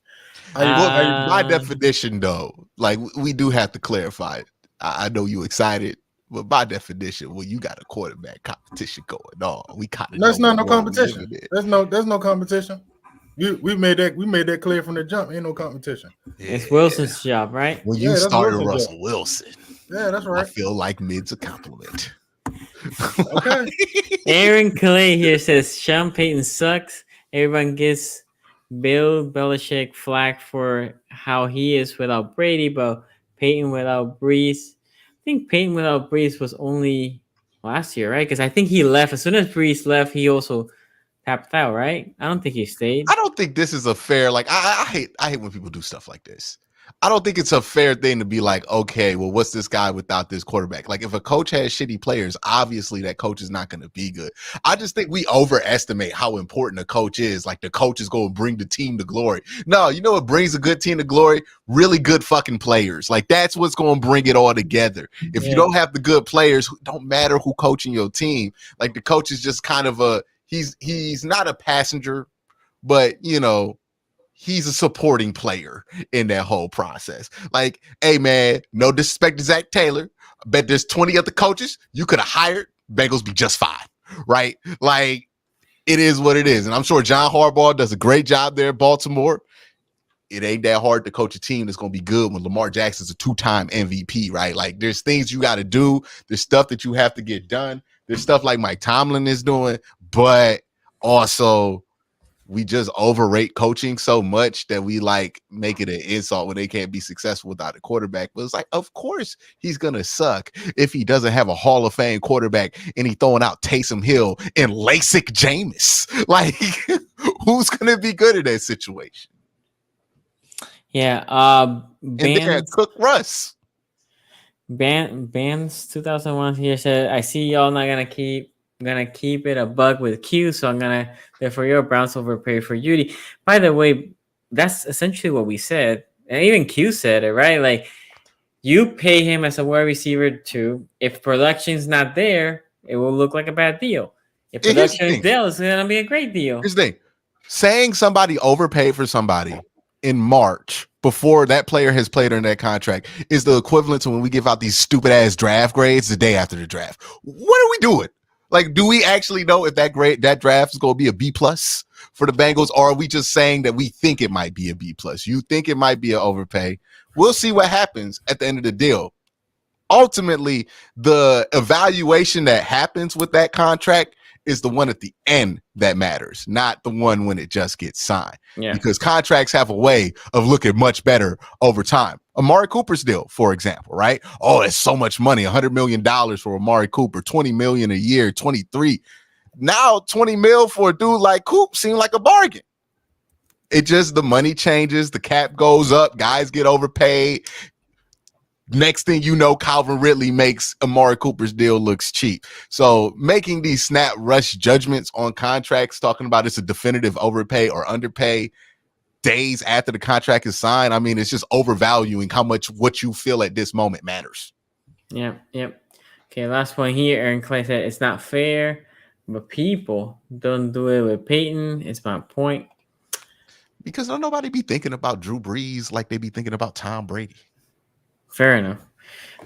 Speaker 3: By definition, though, like we do have to clarify. I know you excited. But by definition, you got a quarterback competition going on. We kind of
Speaker 5: that's not no competition. There's no competition. We made that clear from the jump. Ain't no competition.
Speaker 2: Yeah. It's Wilson's job, right?
Speaker 3: When you started Russell Wilson,
Speaker 5: that's right.
Speaker 3: I feel like mid's a compliment.
Speaker 5: Okay.
Speaker 2: Aaron Clay here says Sean Payton sucks. Everyone gives Bill Belichick flack for how he is without Brady, but Payton without Breeze. I think Payton without Breeze was only last year, right? Because I think he left. As soon as Breeze left, he also tapped out, right? I don't think he stayed.
Speaker 3: I don't think this is a fair, like, I hate when people do stuff like this. I don't think it's a fair thing to be like, okay, well, what's this guy without this quarterback? Like, if a coach has shitty players, obviously that coach is not going to be good. I just think we overestimate how important a coach is. Like, the coach is going to bring the team to glory. No, you know what brings a good team to glory? Really good fucking players. Like, that's what's going to bring it all together. If you don't have the good players, don't matter who coaching your team. Like, the coach is just kind of he's not a passenger, but, you know, he's a supporting player in that whole process. Like, hey, man, no disrespect to Zach Taylor. I bet there's 20 other coaches you could have hired. Bengals be just fine, right? Like, it is what it is. And I'm sure John Harbaugh does a great job there at Baltimore. It ain't that hard to coach a team that's going to be good when Lamar Jackson's a 2-time MVP, right? Like, there's things you got to do. There's stuff that you have to get done. There's stuff like Mike Tomlin is doing, but also we just overrate coaching so much that we like make it an insult when they can't be successful without a quarterback. But it's like, of course he's going to suck if he doesn't have a Hall of Fame quarterback and he throwing out Taysom Hill and LASIK Jameis. Like, who's going to be good in that situation?
Speaker 2: Yeah.
Speaker 3: And then Cook Russ.
Speaker 2: Bands 2001 here said, I see y'all not going to keep it a bug with Q, so I'm gonna therefore your Browns overpay for Udy. By the way, that's essentially what we said, and even Q said it, right? Like, you pay him as a wide receiver too. If production's not there, it will look like a bad deal. If production is there, it's gonna be a great deal.
Speaker 3: Here's the thing: saying somebody overpaid for somebody in March before that player has played under that contract is the equivalent to when we give out these stupid ass draft grades the day after the draft. What are we doing? Like, do we actually know if that draft is going to be a B+ for the Bengals, or are we just saying that we think it might be a B+? You think it might be an overpay. We'll see what happens at the end of the deal. Ultimately, the evaluation that happens with that contract is the one at the end that matters, not the one when it just gets signed. Yeah. Because contracts have a way of looking much better over time. Amari Cooper's deal, for example, right? Oh, it's so much money, $100 million for Amari Cooper, $20 million a year, 23. Now, $20 million for a dude like Coop seemed like a bargain. It just, the money changes, the cap goes up, guys get overpaid. Next thing you know, Calvin Ridley makes Amari Cooper's deal looks cheap. So making these snap rush judgments on contracts, talking about it's a definitive overpay or underpay days after the contract is signed, I mean, it's just overvaluing how much what you feel at this moment matters.
Speaker 2: Yep. Okay, last point here. Aaron Clay said it's not fair, but people don't do it with Peyton. It's my point.
Speaker 3: Because don't nobody be thinking about Drew Brees like they be thinking about Tom Brady.
Speaker 2: Fair enough.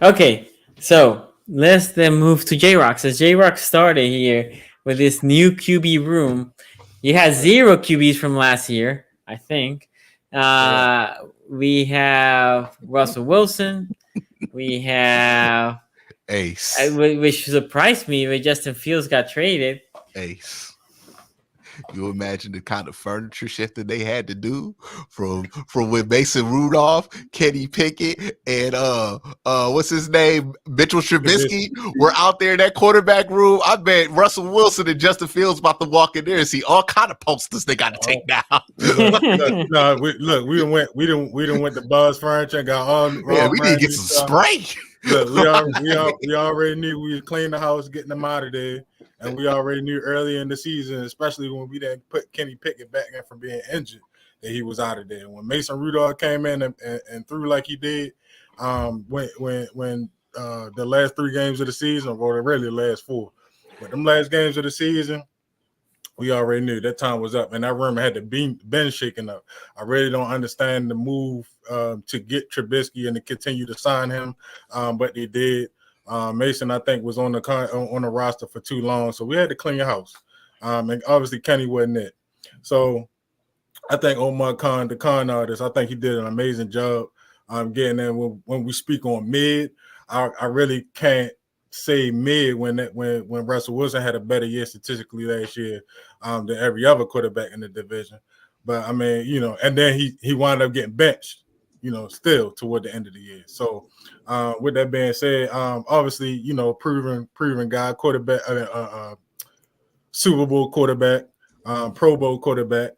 Speaker 2: Okay, so let's then move to J-Rock. So J-Rock started here with this new QB room. You had 0 QBs from last year, I think. We have Russell Wilson. We have
Speaker 3: Ace,
Speaker 2: which surprised me when Justin Fields got traded.
Speaker 3: Ace. You imagine the kind of furniture shift that they had to do from when Mason Rudolph, Kenny Pickett, and what's his name, Mitchell Trubisky were out there in that quarterback room. I bet Russell Wilson and Justin Fields about to walk in there and see all kind of posters they got to take down.
Speaker 5: We didn't went to Buzz Furniture and got all.
Speaker 3: Yeah, we need to get some spray.
Speaker 5: Look, we already knew we would clean the house, getting them out of there. And we already knew early in the season, especially when we didn't put Kenny Pickett back in from being injured, that he was out of there. When Mason Rudolph came in and threw like he did, when the last 3 games of the season, or really the last 4, but them last games of the season, we already knew that time was up, and that room had to been shaken up. I really don't understand the move to get Trubisky and to continue to sign him, but they did. Mason, I think, was on the roster for too long, so we had to clean your house. And obviously, Kenny wasn't it. So I think Omar Khan, the con artist, I think he did an amazing job getting in. When we speak on mid, I really can't say mid when Russell Wilson had a better year statistically last year than every other quarterback in the division. But I mean, and then he wound up getting benched, still toward the end of the year. So with that being said, obviously, proven guy, quarterback, Super Bowl quarterback, Pro Bowl quarterback.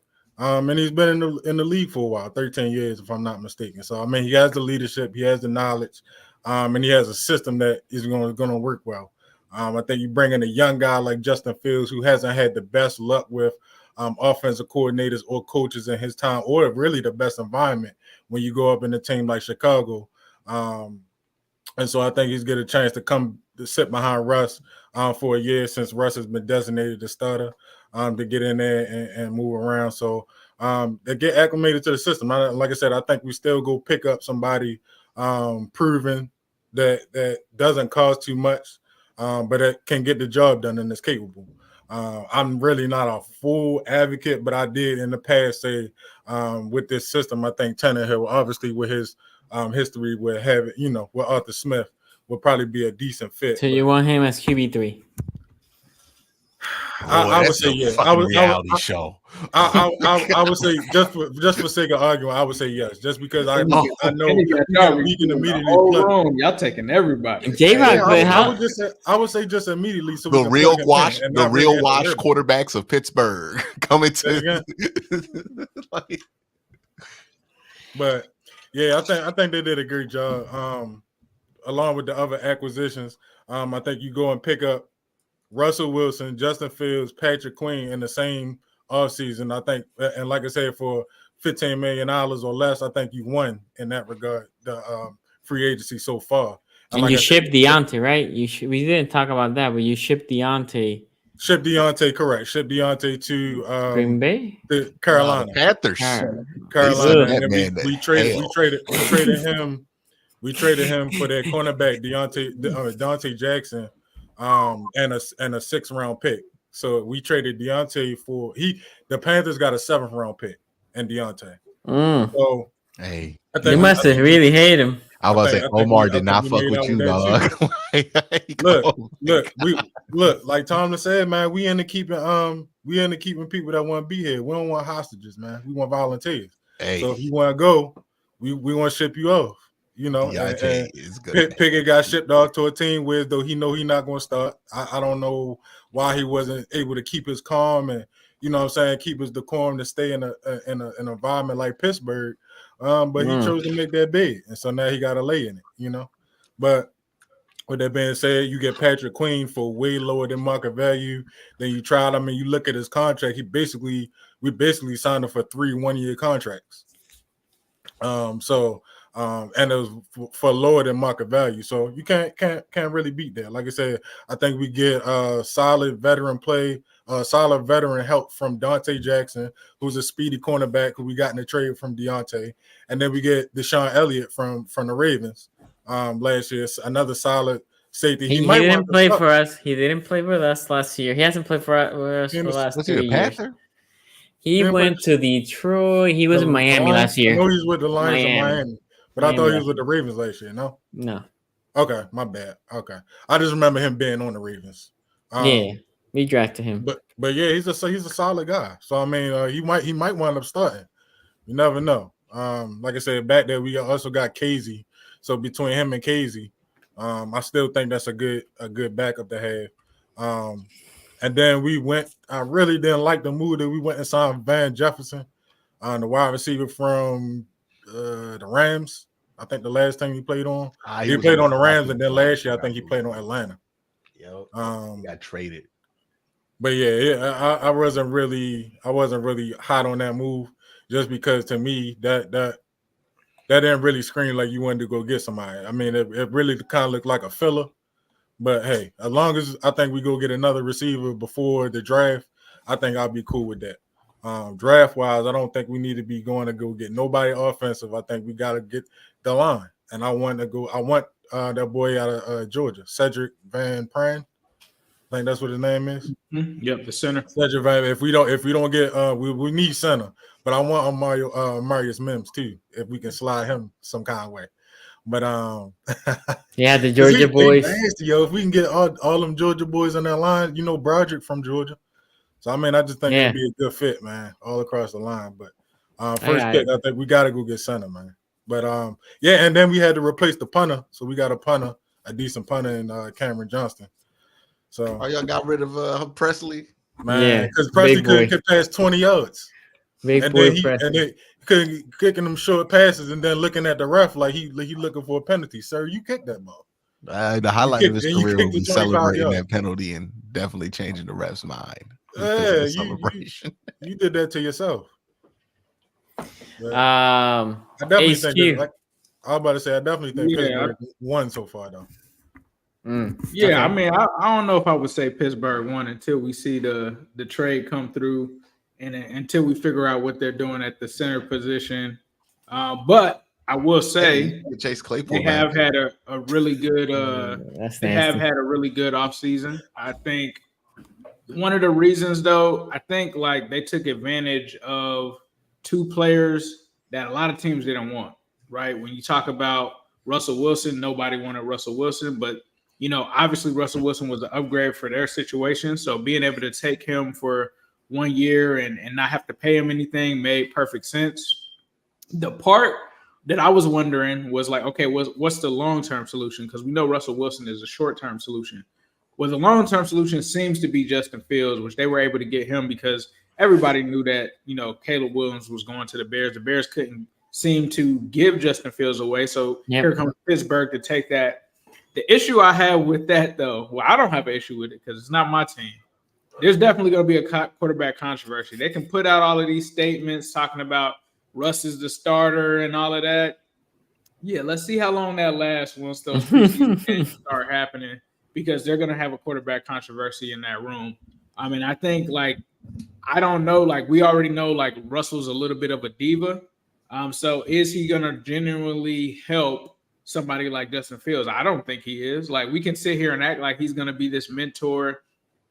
Speaker 5: And he's been in the league for a while, 13 years, if I'm not mistaken. So I mean, he has the leadership, he has the knowledge, and he has a system that is going to work well. I think you bring in a young guy like Justin Fields, who hasn't had the best luck with offensive coordinators or coaches in his time, or really the best environment when you go up in a team like Chicago. And so I think he's get a chance to come to sit behind Russ for a year, since Russ has been designated the starter, to get in there and move around. So they get acclimated to the system. Like I said, I think we still go pick up somebody proven that doesn't cost too much, but that can get the job done and is capable. I'm really not a full advocate, but I did in the past say with this system, I think Tannehill, obviously with his history with having, with Arthur Smith, would probably be a decent fit.
Speaker 2: So you want him as QB3?
Speaker 5: I would say yes.
Speaker 3: Reality show.
Speaker 5: I would say just for sake of argument, I would say yes. Just because I know we can immediately plug.
Speaker 4: Y'all taking everybody.
Speaker 5: I would say just immediately. So
Speaker 3: the real wash quarterbacks of Pittsburgh coming to.
Speaker 5: But yeah, I think they did a great job. Along with the other acquisitions, I think you go and pick up Russell Wilson, Justin Fields, Patrick Queen in the same offseason. I think, and like I said, for $15 million or less, I think you won in that regard, the free agency so far.
Speaker 2: And like you shipped Deontay, right? We didn't talk about that, but you shipped Deontay.
Speaker 5: Ship Deontay, Ship Deontay to
Speaker 2: Green Bay,
Speaker 5: to Carolina,
Speaker 3: Panthers,
Speaker 5: Carolina. And then we traded him. We traded him for their cornerback Deontay Jackson, and a 6th round pick. So we traded Deontay for the Panthers got a 7th round pick and Deontay. So
Speaker 3: hey,
Speaker 2: you must have really hated him.
Speaker 3: I was say Omar did not fuck with you, dog.
Speaker 5: Look, like Tom said, man, we into keeping people that want to be here. We don't want hostages, man. We want volunteers.
Speaker 3: Hey.
Speaker 5: So if you want to go, we want to ship you off. Pickett got shipped off to a team where though he know he's not going to start. I don't know why he wasn't able to keep his calm and keep his decorum to stay in an environment like Pittsburgh. But he chose to make that big, and so now he got to lay in it. But with that being said, you get Patrick Queen for way lower than market value than you tried. I mean, you look at his contract. We basically signed him for 3 one-year contracts. And it was for lower than market value, so you can't really beat that. Like I said, I think we get solid veteran play, solid veteran help from Dante Jackson, who's a speedy cornerback who we got in the trade from Deontay, and then we get Deshaun Elliott from the Ravens last year, another solid safety.
Speaker 2: He didn't play for us. He didn't play for us last year. He hasn't played for us for the last 2 years. He went to Detroit. He was in Miami last year.
Speaker 5: I know he's with the Lions in Miami. But I thought he was with the Ravens last year, no?
Speaker 2: No.
Speaker 5: Okay, my bad. Okay. I just remember him being on the Ravens.
Speaker 2: Yeah, we drafted him.
Speaker 5: But yeah, he's a solid guy. So I mean, he might wind up starting. You never know. Like I said, back there we also got Casey. So between him and Casey, I still think that's a good backup to have. And then I really didn't like the move that we went and signed Van Jefferson, the wide receiver from the Rams. I think the last time he played on, he played on the Rams, and then last year I think he played on Atlanta.
Speaker 3: Got traded.
Speaker 5: But yeah, I wasn't really hot on that move, just because to me that didn't really scream like you wanted to go get somebody. I mean, it really kind of looked like a filler. But hey, as long as I think we go get another receiver before the draft, I think I'll be cool with that. Draft wise, I don't think we need to be going to go get nobody offensive. I think we got to get the line, and I want that boy out of Georgia, Cedric Van Pran. I think that's what his name is.
Speaker 4: Mm-hmm. Yep, the center.
Speaker 5: Cedric Van. If we don't get, we need center, but I want Marius Mims too. If we can slide him some kind of way, but
Speaker 2: yeah, the Georgia boys.
Speaker 5: Nasty, yo. If we can get all them Georgia boys on that line, Broderick from Georgia. So, I mean, I just think it'd be a good fit, man, all across the line. But first pick, I think we got to go get center, man. But, and then we had to replace the punter. So, we got a decent punter in Cameron Johnston. So,
Speaker 3: y'all got rid of Presley?
Speaker 5: Man, because Presley couldn't get past 20 yards.
Speaker 2: Big
Speaker 5: And
Speaker 2: boy
Speaker 5: then
Speaker 2: pressing.
Speaker 5: they kicking them short passes and then looking at the ref like he looking for a penalty. Sir, you kicked that ball.
Speaker 3: The highlight of his career will
Speaker 5: kicked it
Speaker 3: be
Speaker 5: 25
Speaker 3: celebrating
Speaker 5: yards.
Speaker 3: that penalty and definitely changing the ref's mind.
Speaker 5: Yeah,
Speaker 3: Celebration.
Speaker 5: you did that to yourself. But
Speaker 2: I
Speaker 5: I definitely think that, like, I was about to say, I definitely think Pittsburgh won so far, though.
Speaker 4: Yeah,
Speaker 2: okay.
Speaker 4: I mean, I don't know if I would say Pittsburgh won until we see the trade come through and until we figure out what they're doing at the center position. But I will say
Speaker 3: Chase Claypool
Speaker 4: they have had a really good
Speaker 2: have
Speaker 4: had a really good offseason. I think one of the reasons, though, I think like they took advantage of two players that a lot of teams didn't want, right? When you talk about Russell Wilson, nobody wanted Russell Wilson, but obviously Russell Wilson was an upgrade for their situation. So being able to take him for 1 year and not have to pay him anything made perfect sense. The part that I was wondering was like, okay, what's the long-term solution? Because we know Russell Wilson is a short-term solution. Well, the long-term solution seems to be Justin Fields, which they were able to get him because everybody knew that, Caleb Williams was going to the Bears. The Bears couldn't seem to give Justin Fields away. So Here comes Pittsburgh to take that. The issue I have with that, though, well, I don't have an issue with it because it's not my team. There's definitely going to be a quarterback controversy. They can put out all of these statements talking about Russ is the starter and all of that. Yeah, let's see how long that lasts once those preseason games start happening because they're going to have a quarterback controversy in that room. I mean, I think, I don't know. We already know, Russell's a little bit of a diva. So is he going to genuinely help somebody like Justin Fields? I don't think he is. We can sit here and act like he's going to be this mentor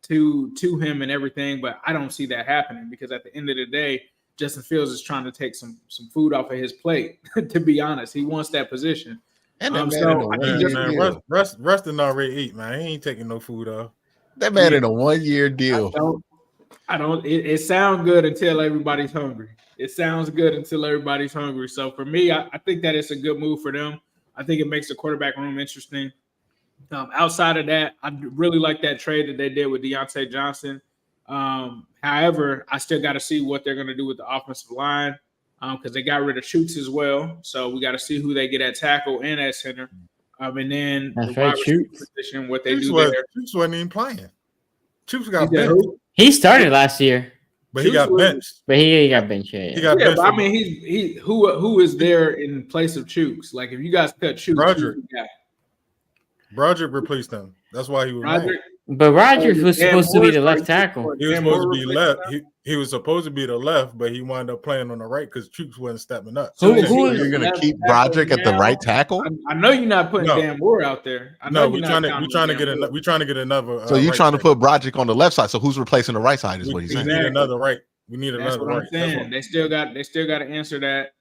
Speaker 4: to him and everything, but I don't see that happening because at the end of the day, Justin Fields is trying to take some food off of his plate. To be honest, he wants that position.
Speaker 3: And that
Speaker 5: Russ didn't already eat, man. He ain't taking no food off.
Speaker 3: That man in a 1 year deal.
Speaker 4: I don't. It sounds good until everybody's hungry. It sounds good until everybody's hungry. So for me, I think that it's a good move for them. I think it makes the quarterback room interesting. Outside of that, I really like that trade that they did with Deontay Johnson. However, I still got to see what they're going to do with the offensive line because they got rid of Chooks as well. So we got to see who they get at tackle and at center. And then the wide receiver position, what they do there.
Speaker 5: Chooks wasn't even playing. Chooks got benched.
Speaker 2: He started last year.
Speaker 5: But he got benched.
Speaker 2: But he got benched. Yeah.
Speaker 5: He got benched.
Speaker 4: But I mean, who is there in place of Chooks? If you guys cut Chooks,
Speaker 5: Broderick replaced him. That's why he was mad.
Speaker 2: But Rodgers was supposed to be the left tackle.
Speaker 5: He was supposed to be left. He was supposed to be the left, but he wound up playing on the right because Chooks wasn't stepping up.
Speaker 3: So you're going to keep Broderick at the right tackle?
Speaker 4: I know you're not putting Dan Moore out there.
Speaker 5: We're trying to get another.
Speaker 3: So you're trying to put Broderick on the left side. So who's replacing the right side? Is what he's saying.
Speaker 5: We need another right. We need
Speaker 4: That's
Speaker 5: another
Speaker 4: what
Speaker 5: right.
Speaker 4: I'm saying. They still got to answer that.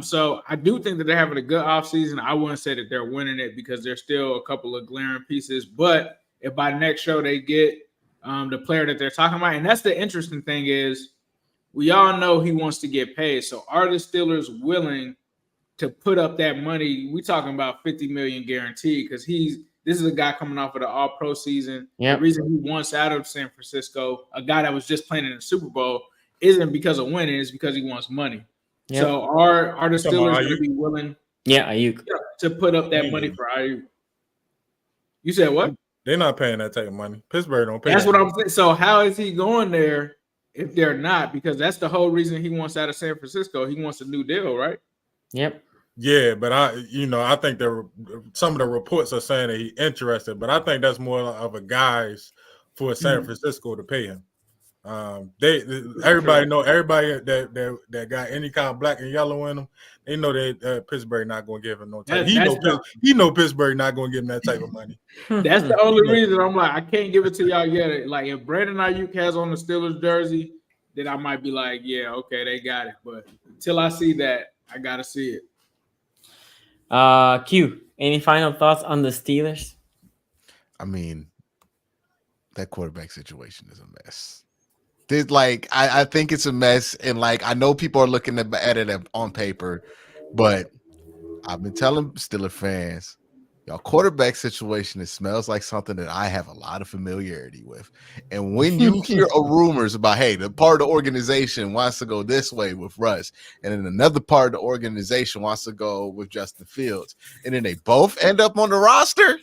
Speaker 4: So I do think that they're having a good offseason. I wouldn't say that they're winning it because there's still a couple of glaring pieces. But if by next show they get the player that they're talking about, and that's the interesting thing is we all know he wants to get paid. So are the Steelers willing to put up that money? We talking about $50 million guaranteed because this is a guy coming off of the All-Pro season. Yep. The reason he wants out of San Francisco, a guy that was just playing in the Super Bowl, isn't because of winning, it's because he wants money. Yep. So are the Steelers going to be willing to put up that money for Ayuk? You said what?
Speaker 5: They're not paying that type of money. Pittsburgh don't pay.
Speaker 4: That's what I'm saying. So how is he going there if they're not? Because that's the whole reason he wants out of San Francisco. He wants a new deal, right?
Speaker 2: Yep.
Speaker 5: Yeah, but I think some of the reports are saying that he's interested, but I think that's more of a guise for San Francisco to pay him. Everybody that got any kind of black and yellow in them, they know that Pittsburgh not going to give him no type. He know Pittsburgh not going to give him that type of money.
Speaker 4: That's the only reason I'm like, I can't give it to y'all yet. If Brandon Ayuk has on the Steelers jersey, then I might be like, yeah, okay, they got it. But until I see that, I gotta see it.
Speaker 2: Q, any final thoughts on the Steelers?
Speaker 3: I mean, that quarterback situation is a mess. I think it's a mess, and I know people are looking at it on paper, but I've been telling Steelers fans, Y'all quarterback situation, it smells like something that I have a lot of familiarity with. And when you hear rumors about, hey, the part of the organization wants to go this way with Russ, and then another part of the organization wants to go with Justin Fields, and then they both end up on the roster,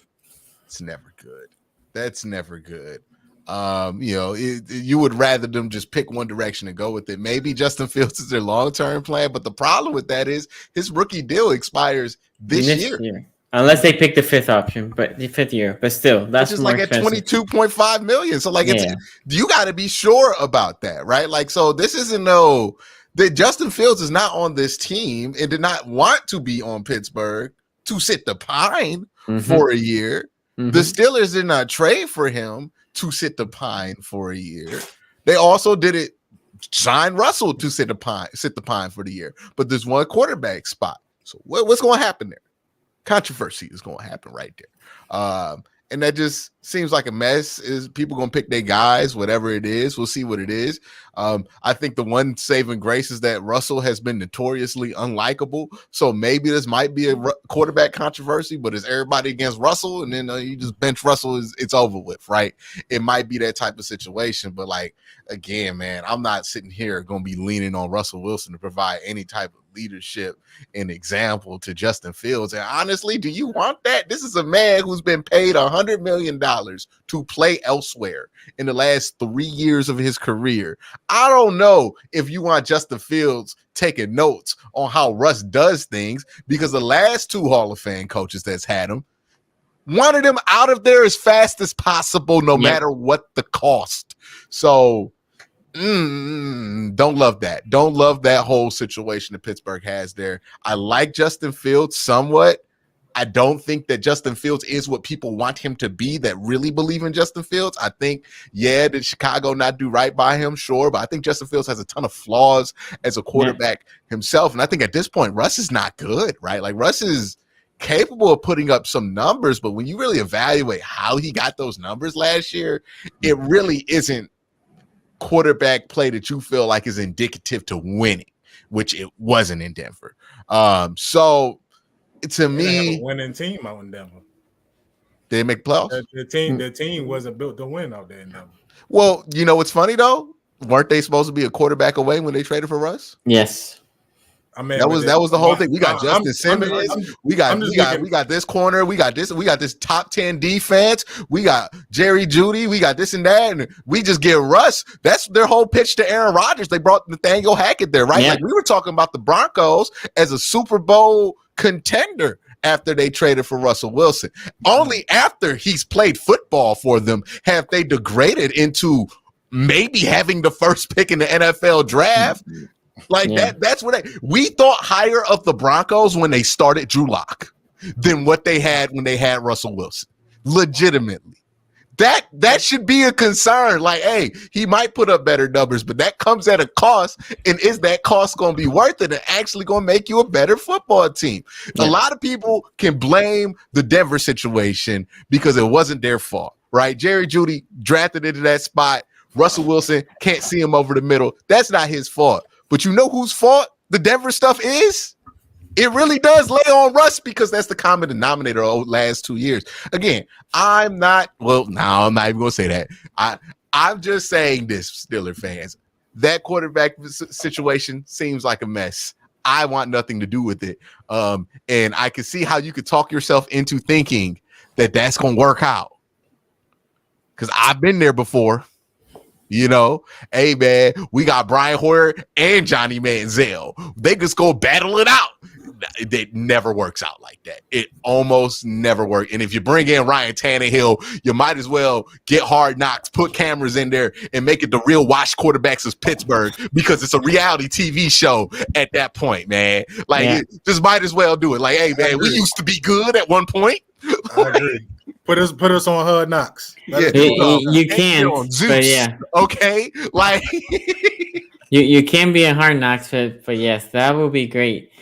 Speaker 3: it's never good. That's never good. You would rather them just pick one direction and go with it. Maybe Justin Fields is their long-term plan, but the problem with that is his rookie deal expires this year.
Speaker 2: Unless they pick the fifth option, but the 5th year. But still, that's
Speaker 3: just
Speaker 2: more
Speaker 3: like
Speaker 2: expensive.
Speaker 3: At $22.5 million. So you got to be sure about that, right? Like, so this isn't that Justin Fields is not on this team and did not want to be on Pittsburgh to sit the pine for a year. Mm-hmm. The Steelers did not trade for him to sit the pine for a year. They also didn't sign Russell to sit the pine for the year. But there's one quarterback spot. So what's going to happen there? Controversy is going to happen right there. And that just seems like a mess. Is people going to pick their guys, whatever it is. We'll see what it is. I think the one saving grace is that Russell has been notoriously unlikable. So maybe this might be a quarterback controversy, but is everybody against Russell? And then you just bench Russell, it's over with, right? It might be that type of situation. But like, again, man, I'm not sitting here going to be leaning on Russell Wilson to provide any type of leadership and example to Justin Fields. And honestly, do you want that? This is a man who's been paid $100 million to play elsewhere in the last 3 years of his career. I don't know if you want Justin Fields taking notes on how Russ does things, because the last 2 Hall of Fame coaches that's had him wanted him out of there as fast as possible, no matter what the cost. So don't love that. Don't love that whole situation that Pittsburgh has there. I like Justin Fields somewhat. I don't think that Justin Fields is what people want him to be that really believe in Justin Fields. I think, did Chicago not do right by him? Sure. But I think Justin Fields has a ton of flaws as a quarterback himself. And I think at this point, Russ is not good, right? Like, Russ is capable of putting up some numbers, but when you really evaluate how he got those numbers last year, it really isn't quarterback play that you feel like is indicative to winning, which it wasn't in Denver. So to me,
Speaker 5: have a winning team out in Denver.
Speaker 3: They make playoffs.
Speaker 5: The team wasn't built to win out there in Denver.
Speaker 3: Well, you know what's funny though? Weren't they supposed to be a quarterback away when they traded for Russ?
Speaker 2: Yes.
Speaker 5: I mean,
Speaker 3: that was the whole thing. We got Justin Simmons. We got this corner. We got this top 10 defense. We got Jerry Jeudy. We got this and that, and we just get Russ. That's their whole pitch to Aaron Rodgers. They brought Nathaniel Hackett there, right?
Speaker 2: Yeah.
Speaker 3: Like, we were talking about the Broncos as a Super Bowl contender after they traded for Russell Wilson. Only after he's played football for them have they degraded into maybe having the first pick in the NFL draft. Like that's what we thought higher of the Broncos when they started Drew Lock than what they had when they had Russell Wilson. Legitimately. That should be a concern. Like, hey, he might put up better numbers, but that comes at a cost. And is that cost going to be worth it and actually going to make you a better football team? A lot of people can blame the Denver situation because it wasn't their fault, right? Jerry Jeudy drafted into that spot. Russell Wilson can't see him over the middle. That's not his fault. But you know whose fault the Denver stuff is? It really does lay on Russ, because that's the common denominator of the last 2 years. Again, I'm not even going to say that. I'm just saying this, Steeler fans. That quarterback situation seems like a mess. I want nothing to do with it. And I can see how you could talk yourself into thinking that that's going to work out. Because I've been there before. You know, hey, man, we got Brian Hoyer and Johnny Manziel. They just go battle it out. It never works out like that. It almost never works. And if you bring in Ryan Tannehill, you might as well get Hard Knocks, put cameras in there, and make it the real watch quarterbacks of Pittsburgh, because it's a reality TV show at that point, man. Like, just might as well do it. Like, hey, man, we used to be good at one point.
Speaker 5: I agree. Put us on Hard Knocks.
Speaker 2: You can, but
Speaker 3: okay. Like,
Speaker 2: you can be a Hard Knocks, but yes, that would be great.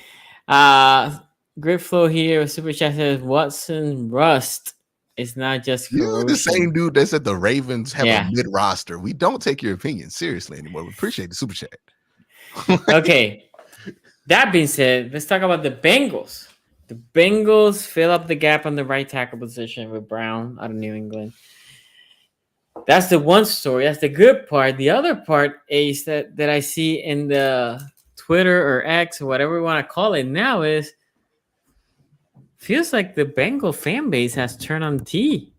Speaker 2: Great flow here. Super Chat says Watson rust is not just
Speaker 3: you're the same dude that said the Ravens have a mid roster. We don't take your opinion seriously anymore. We appreciate the Super Chat.
Speaker 2: Okay. That being said, let's talk about the Bengals. The Bengals fill up the gap on the right tackle position with Brown out of New England. That's the one story. That's the good part. The other part, Ace, that I see in the Twitter or X or whatever we want to call it now is feels like the Bengal fan base has turned on T.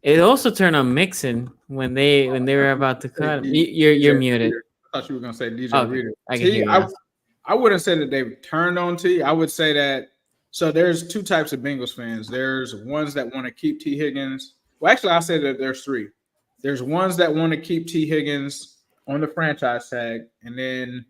Speaker 2: It also turned on Mixon when they were about to cut him. You're muted.
Speaker 4: I thought you were gonna say DJ
Speaker 2: Okay,
Speaker 4: Reader.
Speaker 2: I can hear you.
Speaker 4: I wouldn't say that they've turned on T. I would say that so there's two types of Bengals fans. There's ones that want to keep T. Higgins. Well, actually, I'll say that there's three. There's ones that want to keep T. Higgins on the franchise tag and then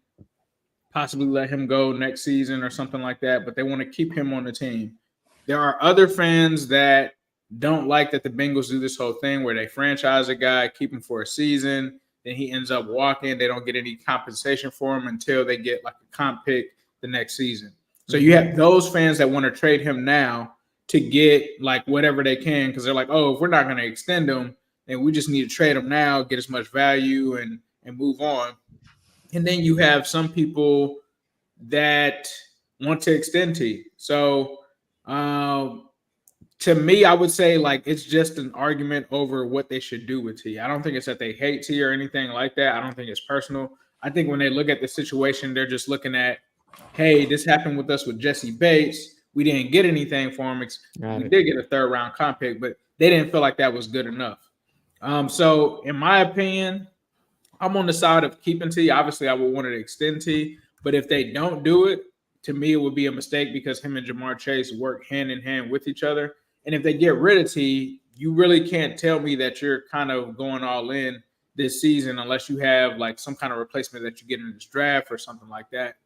Speaker 4: possibly let him go next season or something like that, but they want to keep him on the team. There are other fans that don't like that the Bengals do this whole thing where they franchise a guy, keep him for a season, then he ends up walking. They don't get any compensation for him until they get like a comp pick the next season. So you have those fans that want to trade him now to get like whatever they can because they're like, oh, if we're not going to extend him, then we just need to trade him now, get as much value and move on. And then you have some people that want to extend T. So to me, I would say like it's just an argument over what they should do with T. I don't think it's that they hate T or anything like that. I don't think it's personal. I think when they look at the situation, they're just looking at, hey, this happened with us with Jesse Bates. We didn't get anything for him. We did get a third-round comp pick, but they didn't feel like that was good enough. So in my opinion, I'm on the side of keeping T. Obviously, I would want to extend T, but if they don't do it, to me, it would be a mistake because him and Jamar Chase work hand in hand with each other. And if they get rid of T, you really can't tell me that you're kind of going all in this season unless you have like some kind of replacement that you get in this draft or something like that.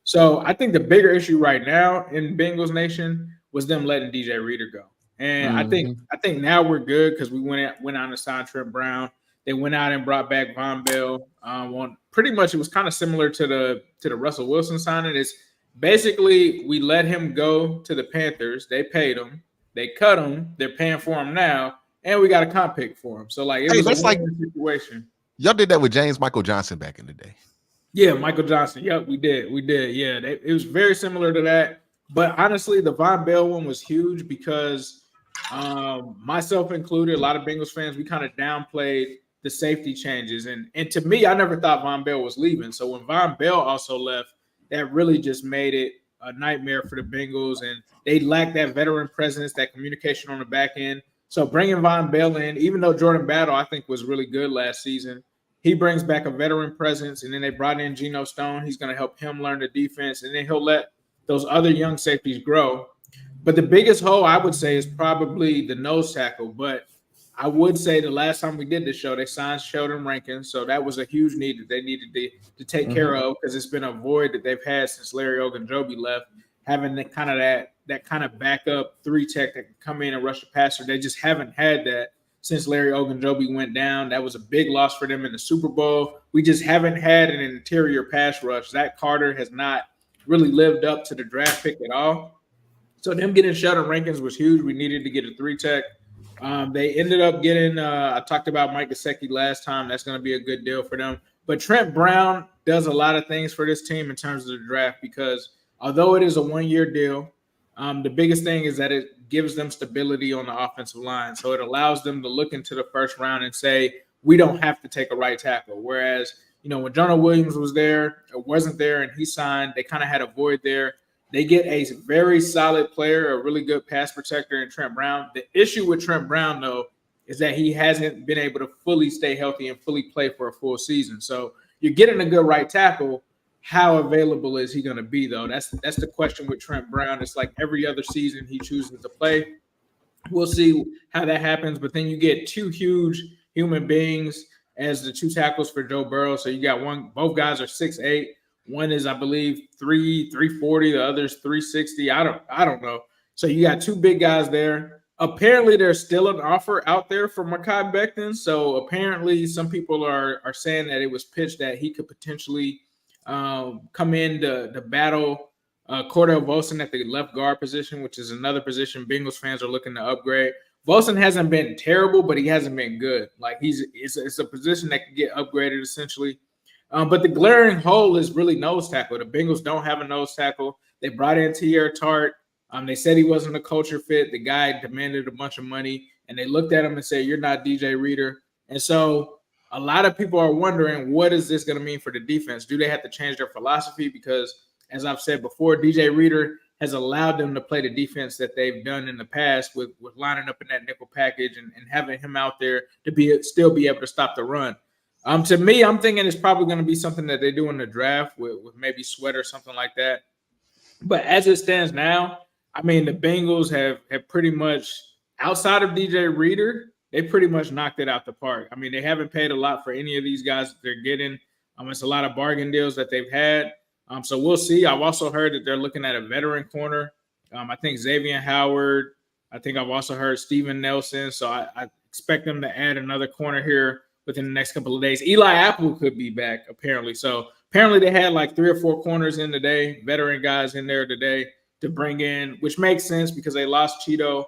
Speaker 4: So I think the bigger issue right now in Bengals Nation was them letting DJ Reader go. And I think now we're good because we went out and signed Trent Brown. They went out and brought back Von Bell. Pretty much it was kind of similar to the Russell Wilson signing. It's basically we let him go to the Panthers. They paid him. They cut him. They're paying for him now, and we got a comp pick for him. So like it was a like situation.
Speaker 3: Y'all did that with James Michael Johnson back in the day.
Speaker 4: Yeah, Michael Johnson. Yep, we did. Yeah, it was very similar to that. But honestly, the Von Bell one was huge because myself included, a lot of Bengals fans, we kind of downplayed the safety changes. And to me, I never thought Von Bell was leaving. So when Von Bell also left, that really just made it a nightmare for the Bengals. And they lacked that veteran presence, that communication on the back end. So bringing Von Bell in, even though Jordan Battle, I think, was really good last season, he brings back a veteran presence. And then they brought in Geno Stone. He's going to help him learn the defense. And then he'll let those other young safeties grow. But the biggest hole, I would say, is probably the nose tackle. But I would say the last time we did this show, they signed Sheldon Rankins. So that was a huge need that they needed to take care of because it's been a void that they've had since Larry Ogunjobi left, having that kind of backup three tech that can come in and rush the passer. They just haven't had that since Larry Ogunjobi went down. That was a big loss for them in the Super Bowl. We just haven't had an interior pass rush. Zach Carter has not really lived up to the draft pick at all. So them getting Sheldon Rankins was huge. We needed to get a three tech. They ended up getting I talked about Mike Gesicki last time. That's going to be a good deal for them. But Trent Brown does a lot of things for this team in terms of the draft because although it is a one-year deal, the biggest thing is that it gives them stability on the offensive line. So it allows them to look into the first round and say, we don't have to take a right tackle. Whereas, when Jonah Williams was there, or wasn't there, and he signed, they kind of had a void there. They get a very solid player, a really good pass protector in Trent Brown. The issue with Trent Brown, though, is that he hasn't been able to fully stay healthy and fully play for a full season. So you're getting a good right tackle. How available is he going to be, though? That's the question with Trent Brown. It's like every other season he chooses to play. We'll see how that happens. But then you get two huge human beings as the two tackles for Joe Burrow. So you got both guys are 6'8". One is, I believe, 340. The other's 360. I don't know. So you got two big guys there. Apparently, there's still an offer out there for Mekhi Becton. So apparently, some people are saying that it was pitched that he could potentially come in to battle Cordell Volson at the left guard position, which is another position Bengals fans are looking to upgrade. Volson hasn't been terrible, but he hasn't been good. Like it's a position that can get upgraded essentially. But the glaring hole is really nose tackle. The Bengals don't have a nose tackle. They brought in Tierra Tart. They said he wasn't a culture fit. The guy demanded a bunch of money, and they looked at him and said, "You're not DJ Reader." And so a lot of people are wondering, what is this going to mean for the defense? Do they have to change their philosophy? Because, as I've said before, DJ Reader has allowed them to play the defense that they've done in the past with lining up in that nickel package and having him out there to still be able to stop the run. To me, I'm thinking it's probably going to be something that they do in the draft with maybe Sweat or something like that. But as it stands now, I mean, the Bengals have pretty much, outside of DJ Reader, they pretty much knocked it out the park. I mean, they haven't paid a lot for any of these guys that they're getting. It's a lot of bargain deals that they've had. So we'll see. I've also heard that they're looking at a veteran corner. I think Xavier Howard. I think I've also heard Steven Nelson. So I expect them to add another corner here within the next couple of days. Eli Apple could be back, apparently. So apparently they had like 3 or 4 corners in today, veteran guys in there today to bring in, which makes sense because they lost Cheeto.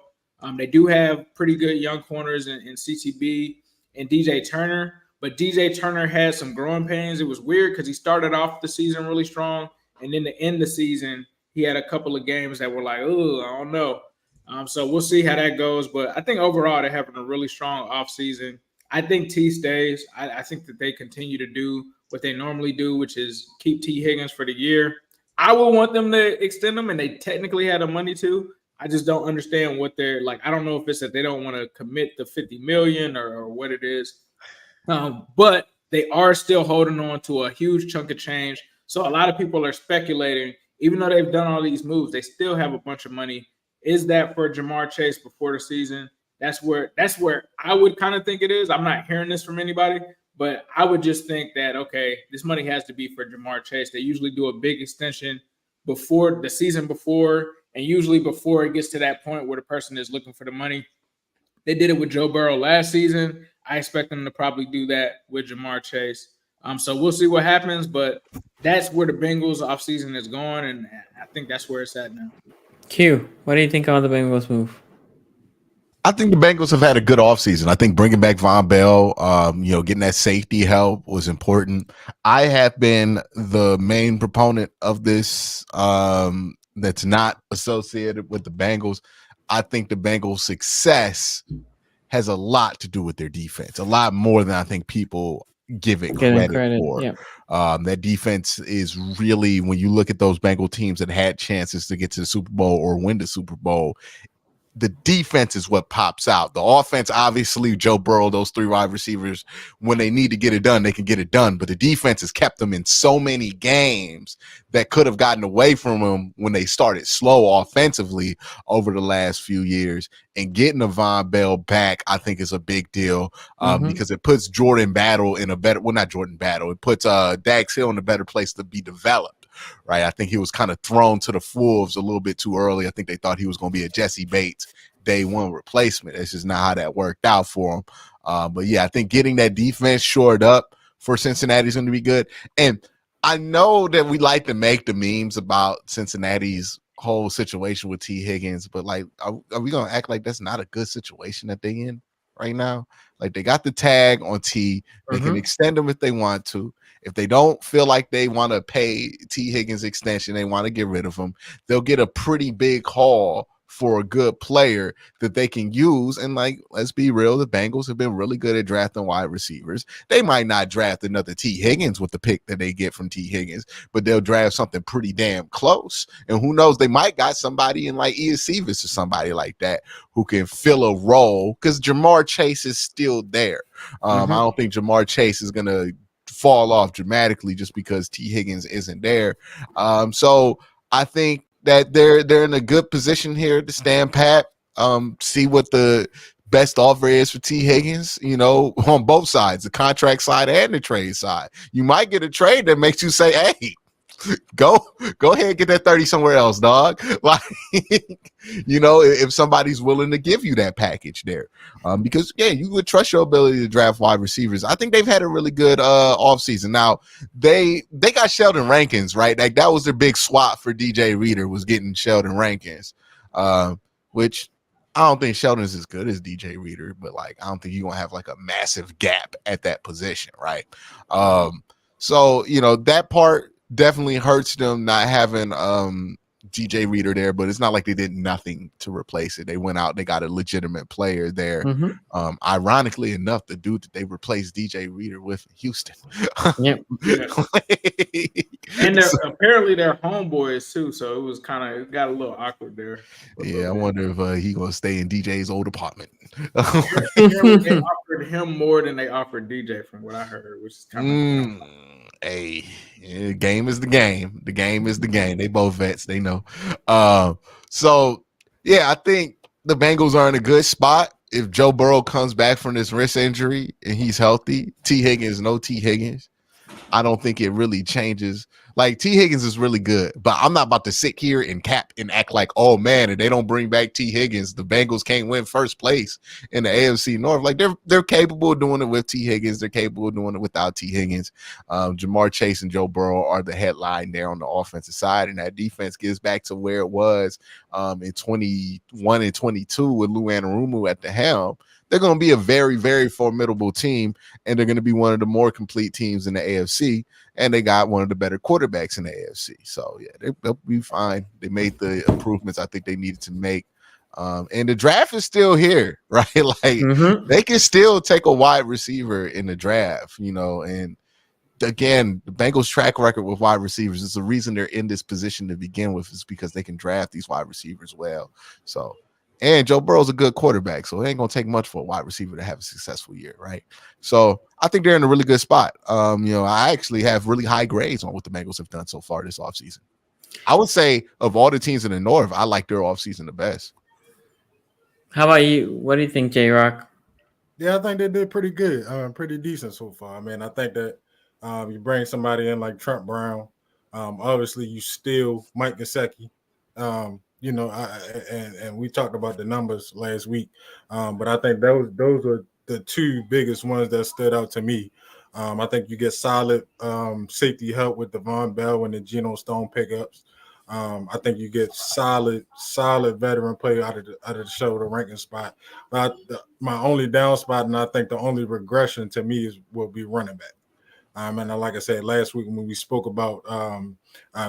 Speaker 4: They do have pretty good young corners in CTB and DJ Turner, but DJ Turner had some growing pains. It was weird because he started off the season really strong, and then to end the season, he had a couple of games that were like, oh, I don't know. So we'll see how that goes, but I think overall they're having a really strong offseason. I think T stays. I think that they continue to do what they normally do, which is keep T Higgins for the year. I would want them to extend them, and they technically had the money to. I just don't understand what they're like. I don't know if it's that they don't want to commit the $50 million or what it is. But they are still holding on to a huge chunk of change. So a lot of people are speculating, even though they've done all these moves, they still have a bunch of money. Is that for Jamar Chase before the season? That's where I would kind of think it is. I'm not hearing this from anybody, but I would just think that, okay, this money has to be for Jamar Chase. They usually do a big extension before the season before, and usually before it gets to that point where the person is looking for the money. They did it with Joe Burrow last season. I expect them to probably do that with Jamar Chase. So we'll see what happens, but that's where the Bengals offseason is going, and I think that's where it's at now.
Speaker 2: Q, what do you think of the Bengals move?
Speaker 3: I think the Bengals have had a good offseason. I think bringing back Von Bell, getting that safety help was important. I have been the main proponent of this that's not associated with the Bengals. I think the Bengals' success has a lot to do with their defense, a lot more than I think people give it credit for.
Speaker 2: Yeah.
Speaker 3: That defense is really, when you look at those Bengal teams that had chances to get to the Super Bowl or win the Super Bowl, the defense is what pops out. The offense, obviously, Joe Burrow, those 3 wide receivers, when they need to get it done, they can get it done. But the defense has kept them in so many games that could have gotten away from them when they started slow offensively over the last few years. And getting a Von Bell back, I think, is a big deal because it puts Jordan Battle in a better – well, not Jordan Battle. It puts Dax Hill in a better place to be developed. Right, I think he was kind of thrown to the wolves a little bit too early. I think they thought he was going to be a Jesse Bates day 1 replacement. That's just not how that worked out for him. But yeah, I think getting that defense shored up for Cincinnati is going to be good. And I know that we like to make the memes about Cincinnati's whole situation with T Higgins, but like, are we going to act like that's not a good situation that they in right now? Like, they got the tag on T. They can extend them if they want to. If they don't feel like they want to pay T Higgins extension, they want to get rid of him, they'll get a pretty big haul for a good player that they can use. And like, let's be real, the Bengals have been really good at drafting wide receivers. They might not draft another T Higgins with the pick that they get from T Higgins, but they'll draft something pretty damn close. And who knows, they might got somebody in like Iacevich or somebody like that who can fill a role, because Jamar Chase is still there. I don't think Jamar Chase is going to fall off dramatically just because T Higgins isn't there. So I think that they're in a good position here to stand pat, see what the best offer is for T Higgins, on both sides, the contract side and the trade side. You might get a trade that makes you say, hey, go ahead and get that 30 somewhere else, dog. Like, if somebody's willing to give you that package there. Because you would trust your ability to draft wide receivers. I think they've had a really good offseason. Now, they got Sheldon Rankins, right? Like, that was their big swap for DJ Reader, was getting Sheldon Rankins, which I don't think Sheldon's as good as DJ Reader, but like, I don't think you're gonna have like a massive gap at that position, right? So that part definitely hurts them not having DJ Reader there, but it's not like they did nothing to replace it. They went out, they got a legitimate player there. Ironically enough, the dude that they replaced DJ Reader with in Houston.
Speaker 2: Yep.
Speaker 4: And apparently they're homeboys too, so it was kind of got a little awkward there.
Speaker 3: Yeah, I wonder if he gonna stay in DJ's old apartment.
Speaker 4: They offered him more than they offered DJ, from what I heard, which is kind of
Speaker 3: hey, game is the game. The game is the game. They both vets, they know. So yeah, I think the Bengals are in a good spot. If Joe Burrow comes back from this wrist injury and he's healthy, T. Higgins, no T. Higgins, I don't think it really changes. Like, T. Higgins is really good, but I'm not about to sit here and cap and act like, oh man, if they don't bring back T. Higgins, the Bengals can't win first place in the AFC North. Like, they're capable of doing it with T. Higgins. They're capable of doing it without T. Higgins. Jamar Chase and Joe Burrow are the headline there on the offensive side, and that defense gets back to where it was in 21 and 22 with Lou Anarumo at the helm. They're going to be a very, very formidable team, and they're going to be one of the more complete teams in the AFC, and they got one of the better quarterbacks in the AFC. So, yeah, they'll be fine. They made the improvements I think they needed to make. And the draft is still here, right? Like, they can still take a wide receiver in the draft, and again, the Bengals' track record with wide receivers is the reason they're in this position to begin with, is because they can draft these wide receivers well. So, and Joe Burrow's a good quarterback, so it ain't gonna take much for a wide receiver to have a successful year, right? So I think they're in a really good spot. I actually have really high grades on what the Bengals have done so far this offseason. I would say of all the teams in the North, I like their offseason the best.
Speaker 2: How about you? What do you think, J-Rock?
Speaker 5: Yeah, I think they did pretty good, pretty decent so far. I mean, I think that you bring somebody in like Trent Brown. Obviously, you steal Mike Gesicki. And we talked about the numbers last week, but I think those are the two biggest ones that stood out to me. I think you get solid safety help with Devon Bell and the Geno Stone pickups. I think you get solid veteran play out of the shoulder ranking spot. But my only down spot, and I think the only regression to me will be running back. And like I said last week when we spoke about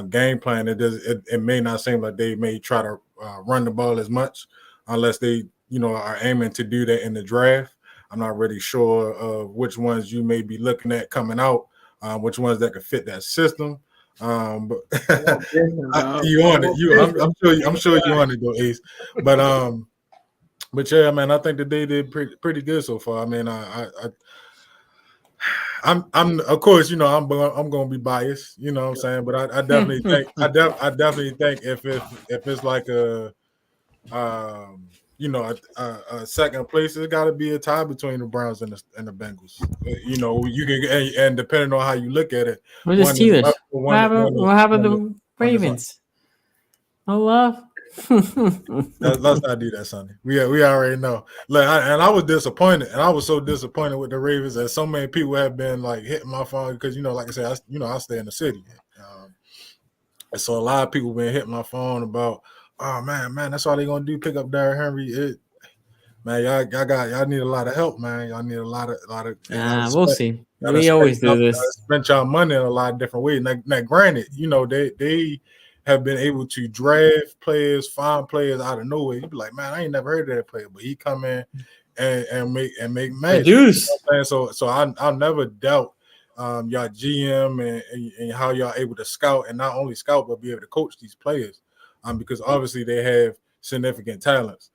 Speaker 5: game plan, it may not seem like they may try to run the ball as much unless they are aiming to do that in the draft. I'm not really sure of which ones you may be looking at coming out, which ones that could fit that system. But you on it? I'm sure you on it though, Ace. But yeah, man, I think that they did pretty good so far. I mean, I'm of course, I'm going to be biased, you know what I'm saying, but I definitely think if it's like a second place, it's got to be a tie between the Browns and the Bengals. You can, and depending on how you look at it,
Speaker 2: what the Steelers? What happened to the Ravens? No love.
Speaker 5: Let's not do that, Sonny. We already know. I was disappointed, and I was so disappointed with the Ravens that so many people have been like hitting my phone because like I said, I stay in the city, and so a lot of people been hitting my phone about, oh man, that's all they're gonna do, pick up Derrick Henry. Y'all need a lot of help, man. Y'all need a lot of.
Speaker 2: We'll see. We always do this.
Speaker 5: Spend y'all money in a lot of different ways. Now granted, they have been able to draft players, find players out of nowhere. You'd be like, man, I ain't never heard of that player, but he come in and make magic. You know so I'll never doubt y'all GM and how y'all able to scout, and not only scout but be able to coach these players, because obviously they have significant talents.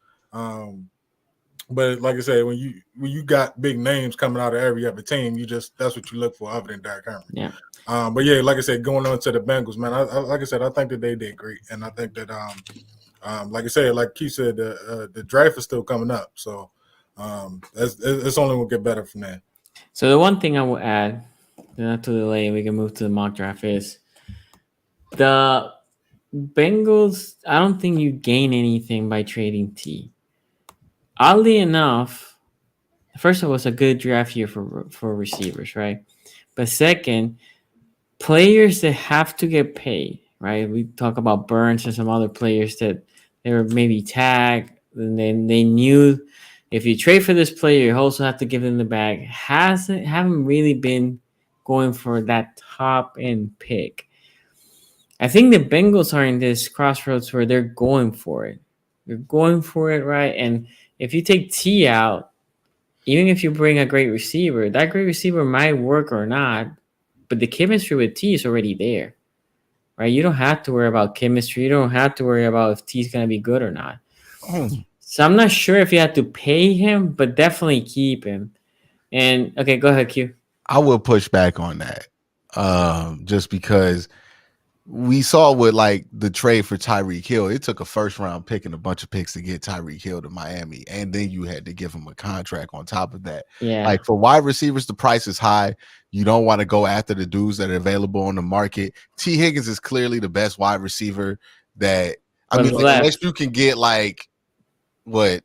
Speaker 5: But like I said, when you got big names coming out of every other team, that's what you look for other than Derrick Henry.
Speaker 2: Yeah.
Speaker 5: But yeah, like I said, going on to the Bengals, man. Like I said, I think that they did great, and I think that like I said, like Keith said, the draft is still coming up, so it's only gonna get better from there.
Speaker 2: So the one thing I will add, not to delay, we can move to the mock draft, is the Bengals. I don't think you gain anything by trading T. Oddly enough, first of all, it's a good draft year for receivers, right? But second, players that have to get paid, right? We talk about Burns and some other players that they were maybe tagged, and then they knew if you trade for this player, you also have to give them the bag. Haven't really been going for that top end pick. I think the Bengals are in this crossroads where they're going for it. They're going for it, right? And if you take T out, even if you bring a great receiver, that great receiver might work or not, but the chemistry with T is already there, right? You don't have to worry about chemistry. You don't have to worry about if T's going to be good or not. So I'm not sure if you have to pay him, but definitely keep him. And okay, go ahead, Q.
Speaker 3: I will push back on that, just because we saw with like the trade for Tyreek Hill, it took a first round pick and a bunch of picks to get Tyreek Hill to Miami, and then you had to give him a contract on top of that.
Speaker 2: Yeah,
Speaker 3: like for wide receivers, the price is high. You don't want to go after the dudes that are available on the market. T. Higgins is clearly the best wide receiver that unless you can get like what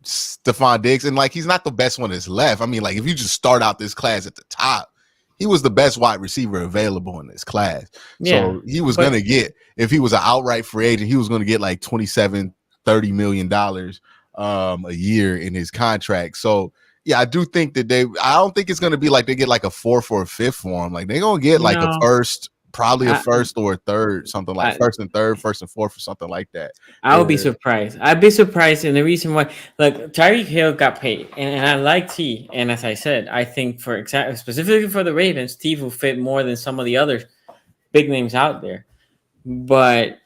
Speaker 3: Stephon Diggs, and like he's not the best one that's left. I mean, like if you just start out this class at the top, he was the best wide receiver available in this class. So he was going to get, if he was an outright free agent, he was going to get like $27-30 million a year in his contract. So yeah, I do think that I don't think it's going to be like they get like a 4th or a 5th for him. Like they're going to get like a first, probably a first or a third, something like first and third, first and fourth, or something like that.
Speaker 2: I would be surprised. I'd be surprised, and the reason why, look, Tyreek Hill got paid, and I like T. And as I said, I think specifically for the Ravens, T will fit more than some of the other big names out there. But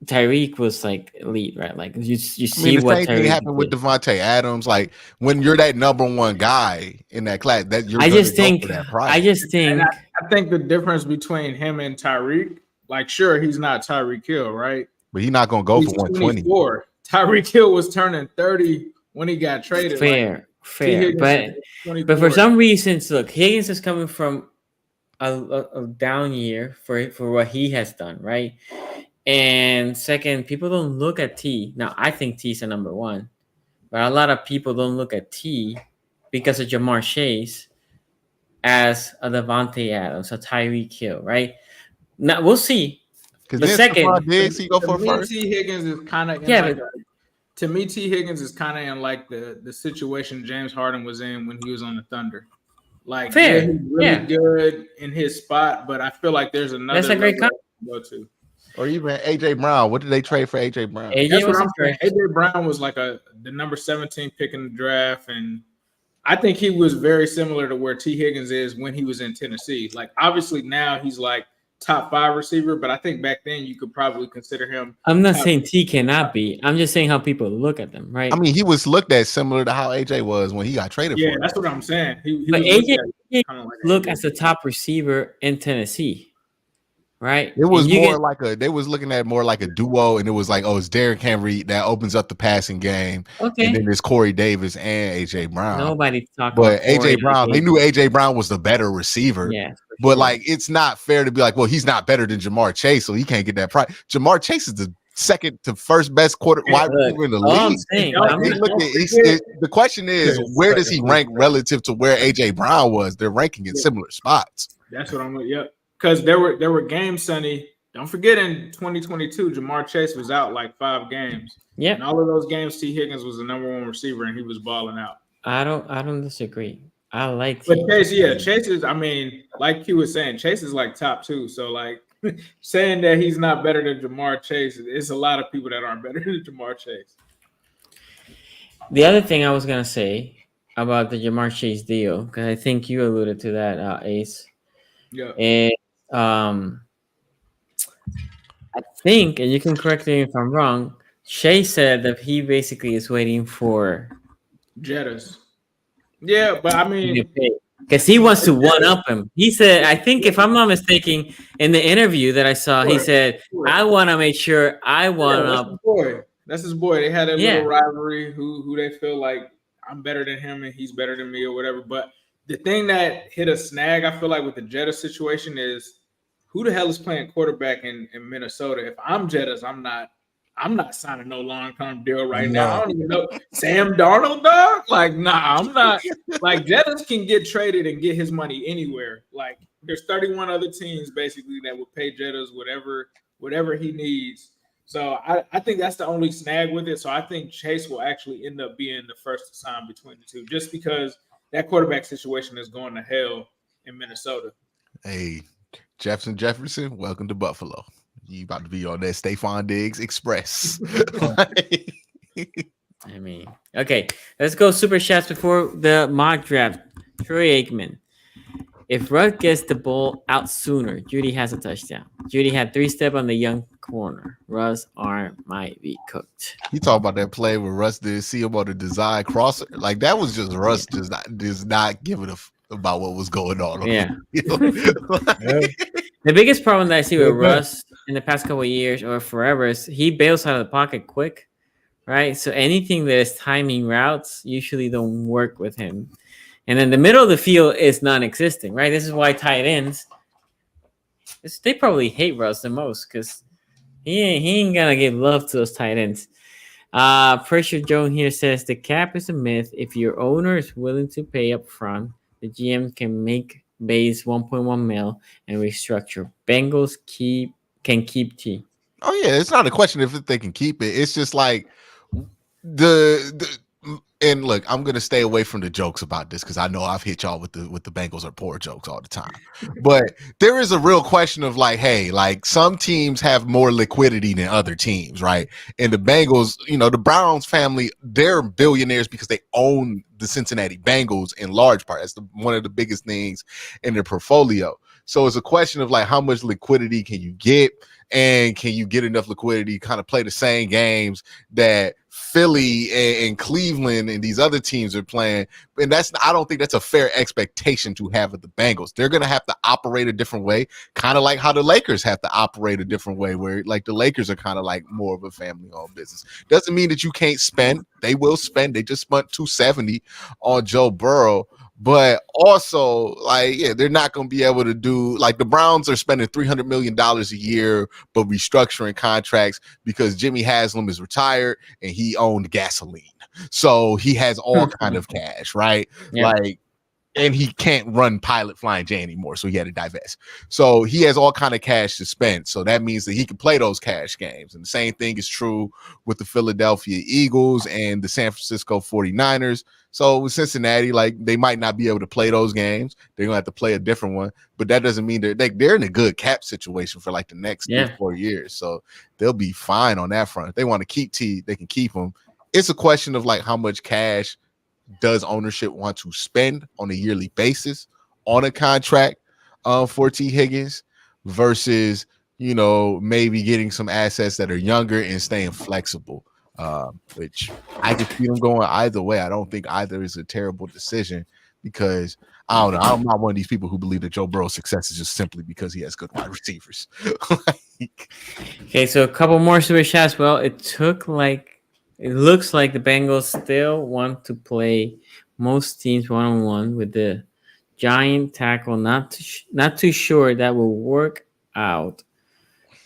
Speaker 2: Tyreek was like elite, right? Like you see what
Speaker 3: same thing happened with Devontae Adams. Like when you're that number one guy in that class, that you're. I think
Speaker 4: I think the difference between him and Tyreek, like sure he's not Tyreek Hill, right?
Speaker 3: But he's not gonna go for 120.
Speaker 4: Tyreek Hill was turning 30 when he got traded.
Speaker 2: Fair. But for some reasons, look, Higgins is coming from a down year for what he has done, right? And second, people don't look at T. Now, I think T's a number one, but a lot of people don't look at T because of Jamar Chase as a Devontae Adams, a Tyreek Hill, right? Now, we'll see.
Speaker 3: But second, he go for first.
Speaker 4: T. Higgins is kind of to me, T. Higgins is kind of in like the situation James Harden was in when he was on the Thunder. Like, he's really good in his spot, but I feel like there's another.
Speaker 2: That's a great
Speaker 4: to go to.
Speaker 3: Or even AJ Brown. What did they trade for AJ Brown?
Speaker 4: AJ Brown was like the number 17 pick in the draft, and I think he was very similar to where T. Higgins is when he was in Tennessee. Like obviously now he's like top 5 receiver, but I think back then you could probably consider him.
Speaker 2: I'm not saying T cannot be. I'm just saying how people look at them, right?
Speaker 3: I mean, he was looked at similar to how AJ was when he got traded for.
Speaker 4: Yeah, that's what I'm saying.
Speaker 2: But AJ look as the top receiver in Tennessee. Right.
Speaker 3: It was more like they was looking at more like a duo, and it was like, oh, it's Derrick Henry that opens up the passing game.
Speaker 2: Okay.
Speaker 3: And then there's Corey Davis and AJ Brown.
Speaker 2: Nobody's talking
Speaker 3: about AJ Brown. They knew AJ Brown was the better receiver.
Speaker 2: Yeah.
Speaker 3: But like it's not fair to be like, well, he's not better than Jamar Chase, so he can't get that price. Jamar Chase is the second to first best wide receiver in the league. The question is, where does he rank relative to where AJ Brown was? They're ranking in similar spots.
Speaker 4: That's what I'm with. Yep. Because there were games, Sonny. Don't forget in 2022, Jamar Chase was out like 5 games.
Speaker 2: Yeah.
Speaker 4: And all of those games, T. Higgins was the number 1 receiver, and he was balling out.
Speaker 2: I don't disagree. I like
Speaker 4: But Chase is, I mean, like Q was saying, Chase is like top 2. So like saying that he's not better than Jamar Chase, it's a lot of people that aren't better than Jamar Chase.
Speaker 2: The other thing I was gonna say about the Jamar Chase deal, because I think you alluded to that, Ace.
Speaker 4: Yeah.
Speaker 2: And I think, and you can correct me if I'm wrong, Shay said that he basically is waiting for
Speaker 4: Jettas. Yeah, but I mean,
Speaker 2: because he wants to one up him. He said, I think if I'm not mistaken, in the interview that I saw, he said, I want to make sure I one up.
Speaker 4: That's his boy. They had a little rivalry who they feel like I'm better than him and he's better than me or whatever. But the thing that hit a snag, I feel like, with the Jetta situation is who the hell is playing quarterback in Minnesota? If I'm Jettas, I'm not signing no long-term deal right now. I don't even know. Sam Darnold, dog? Like, nah, I'm not. Like, Jettas can get traded and get his money anywhere. Like, there's 31 other teams, basically, that will pay Jettas whatever he needs. So I think that's the only snag with it. So I think Chase will actually end up being the first to sign between the two, just because that quarterback situation is going to hell in Minnesota.
Speaker 3: Hey, Jefferson, welcome to Buffalo. You about to be on that Stephon Diggs Express.
Speaker 2: I mean, okay, let's go super chats before the mock draft. Troy Aikman. If Russ gets the ball out sooner, Judy has a touchdown. Judy had 3-step on the young corner. Russ' arm might be cooked.
Speaker 3: You talk about that play where Russ did see him on the design crosser. Like that was just Russ just not giving a about what was going on.
Speaker 2: Yeah. The biggest problem that I see with Russ in the past couple of years or forever is he bails out of the pocket quick, right? So anything that is timing routes usually don't work with him. And then the middle of the field is non-existent, right? This is why tight ends, they probably hate Russ the most because he ain't gonna give love to those tight ends. Pressure Joan here says the cap is a myth. If your owner is willing to pay up front, the GM can make base 1.1 mil and restructure. Bengals can keep T.
Speaker 3: Oh yeah, it's not a question if they can keep it. It's just like and look, I'm gonna stay away from the jokes about this because I know I've hit y'all with the Bengals are poor jokes all the time. But there is a real question of like, hey, like some teams have more liquidity than other teams, right? And the Bengals, the Browns family, they're billionaires because they own the Cincinnati Bengals in large part. That's one of the biggest things in their portfolio. So it's a question of like how much liquidity can you get, and can you get enough liquidity to kind of play the same games that Philly and Cleveland and these other teams are playing. And I don't think that's a fair expectation to have of the Bengals. They're going to have to operate a different way, kind of like how the Lakers have to operate a different way, where like the Lakers are kind of like more of a family-owned business. Doesn't mean that you can't spend. They will spend. They just spent $270 on Joe Burrow. But also, like, yeah, they're not going to be able to do, like, the Browns are spending $300 million a year, but restructuring contracts because Jimmy Haslam is retired and he owned gasoline. So he has all kind of cash, right? Yeah. Like, and he can't run Pilot Flying J anymore, so he had to divest. So he has all kind of cash to spend. So that means that he can play those cash games. And the same thing is true with the Philadelphia Eagles and the San Francisco 49ers. So with Cincinnati, like they might not be able to play those games. They're gonna have to play a different one. But that doesn't mean they're in a good cap situation for like the next 3-4 years. So they'll be fine on that front. If they want to keep T, they can keep him. It's a question of like how much cash does ownership want to spend on a yearly basis on a contract for T. Higgins versus, maybe getting some assets that are younger and staying flexible, which I could see them going either way. I don't think either is a terrible decision because I don't know. I'm not one of these people who believe that Joe Burrow's success is just simply because he has good wide receivers.
Speaker 2: Okay, so a couple more super chats. Well, it looks like the Bengals still want to play most teams one-on-one with the giant tackle. Not too sure that will work out.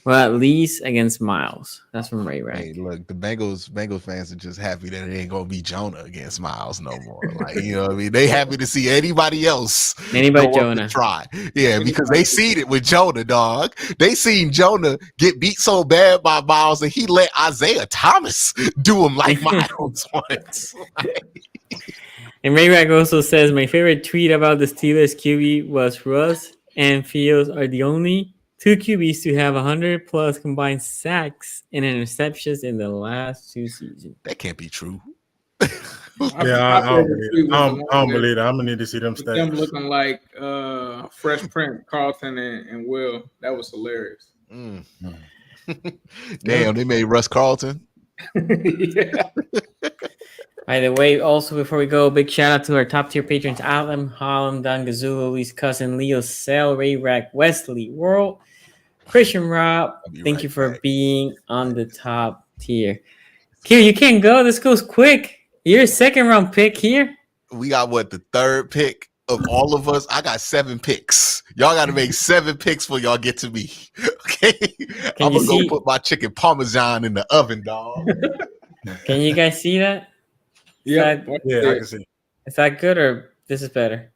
Speaker 2: Well, at least against Miles. That's from Ray Rack.
Speaker 3: Hey, look, the Bengals fans are just happy that it ain't gonna be Jonah against Miles no more. Like, what I mean? They happy to see anybody else.
Speaker 2: Anybody Jonah.
Speaker 3: Try. Yeah, because they seen it with Jonah, dog. They seen Jonah get beat so bad by Miles that he let Isaiah Thomas do him like Miles once.
Speaker 2: And Ray Rack also says, my favorite tweet about the Steelers QB was Russ and Fields are the only two QBs to have 100+ combined sacks and interceptions in the last 2 seasons.
Speaker 3: That can't be true.
Speaker 5: I don't believe it. I'm gonna need to see them stats.
Speaker 4: Them looking like Fresh Prince, Carlton and Will. That was hilarious.
Speaker 3: Damn, they made Russ Carlton.
Speaker 4: Yeah.
Speaker 2: By the way, also before we go, big shout out to our top tier patrons: Alan, Holland, Don Gazulo, Lee's cousin, Leo, Sel, Ray Rack, Wesley, World, Christian Rob. Thank you for being on the top tier. Here, you can't go. This goes quick. You're a second round pick here.
Speaker 3: We got the third pick of all of us. I got 7 picks. Y'all got to make 7 picks before y'all get to me. Okay, I'm gonna go put my chicken parmesan in the oven, dog.
Speaker 2: Can you guys see that?
Speaker 5: Yeah, I can see.
Speaker 2: Is that good or this is better?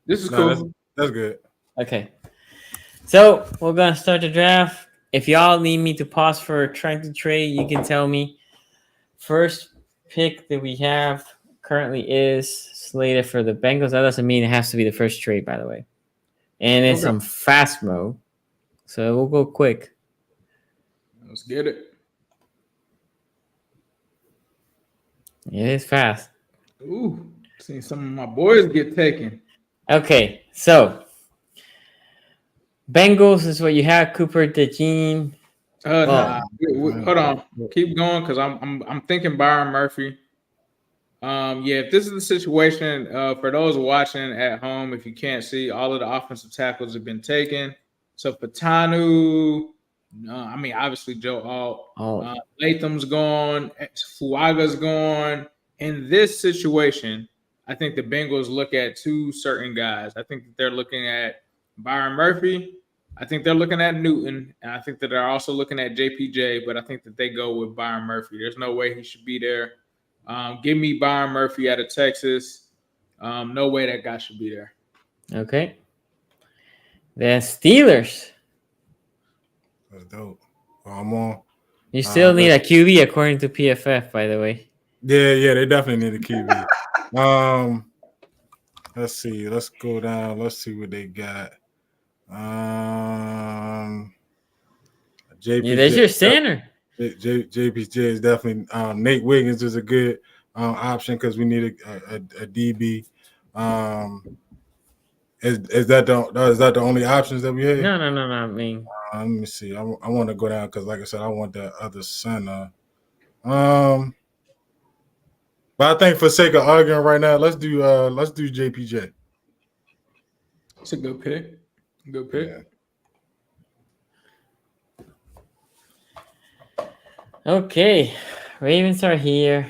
Speaker 4: This is cool.
Speaker 5: That's good.
Speaker 2: Okay. So we're going to start the draft. If y'all need me to pause for trying to trade, you can tell me. First pick that we have currently is slated for the Bengals. That doesn't mean it has to be the first trade, by the way. and it's on fast mode, so we'll go quick.
Speaker 4: Let's get it.
Speaker 2: It is fast.
Speaker 4: Ooh, seen some of my boys get taken.
Speaker 2: Okay, so Bengals is what you have. Cooper DeJean.
Speaker 4: Nah. Hold on. Keep going, because I'm thinking Byron Murphy. Yeah, if this is the situation, for those watching at home, if you can't see, all of the offensive tackles have been taken. So Patanu, I mean, obviously Joe Alt, Latham's gone, Fuaga's gone. In this situation, I think the Bengals look at two certain guys. I think that they're looking at Byron Murphy. I think they're looking at Newton, and I think that they're also looking at JPJ, but I think that they go with Byron Murphy. There's no way he should be there. Give me Byron Murphy out of Texas. No way that guy should be there.
Speaker 2: Okay. The Steelers.
Speaker 5: That's dope. I'm on.
Speaker 2: You still need a QB according to PFF, by the way.
Speaker 5: Yeah, they definitely need a QB. Let's see. Let's go down. Let's see what they got. JPJ,
Speaker 2: There's your center.
Speaker 5: JPJ is definitely. Nate Wiggins is a good option because we need a DB. Is that the only options that we have?
Speaker 2: No. I mean,
Speaker 5: let me see. I want to go down because, like I said, I want that other center. But I think for sake of arguing right now, let's do JPJ.
Speaker 4: It's a good pick. Good pick.
Speaker 5: Yeah.
Speaker 2: Okay, Ravens are here.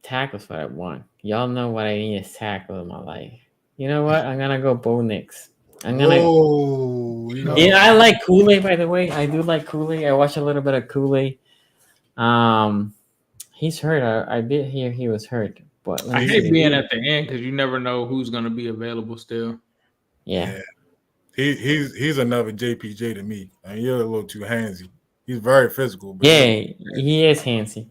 Speaker 2: Tackles what I want. Y'all know what I need is tackle in my life. You know what? I'm gonna go Bo Nix. I like Kool-Aid, by the way. I do like Kool-Aid. I watched a little bit of Kool-Aid. He's hurt. I did hear he was hurt, but
Speaker 4: I hate being at the end because you never know who's gonna be available still.
Speaker 2: Yeah.
Speaker 5: He's another JPJ to me. I mean, you're a little too handsy. He's very physical. But
Speaker 2: he is handsy.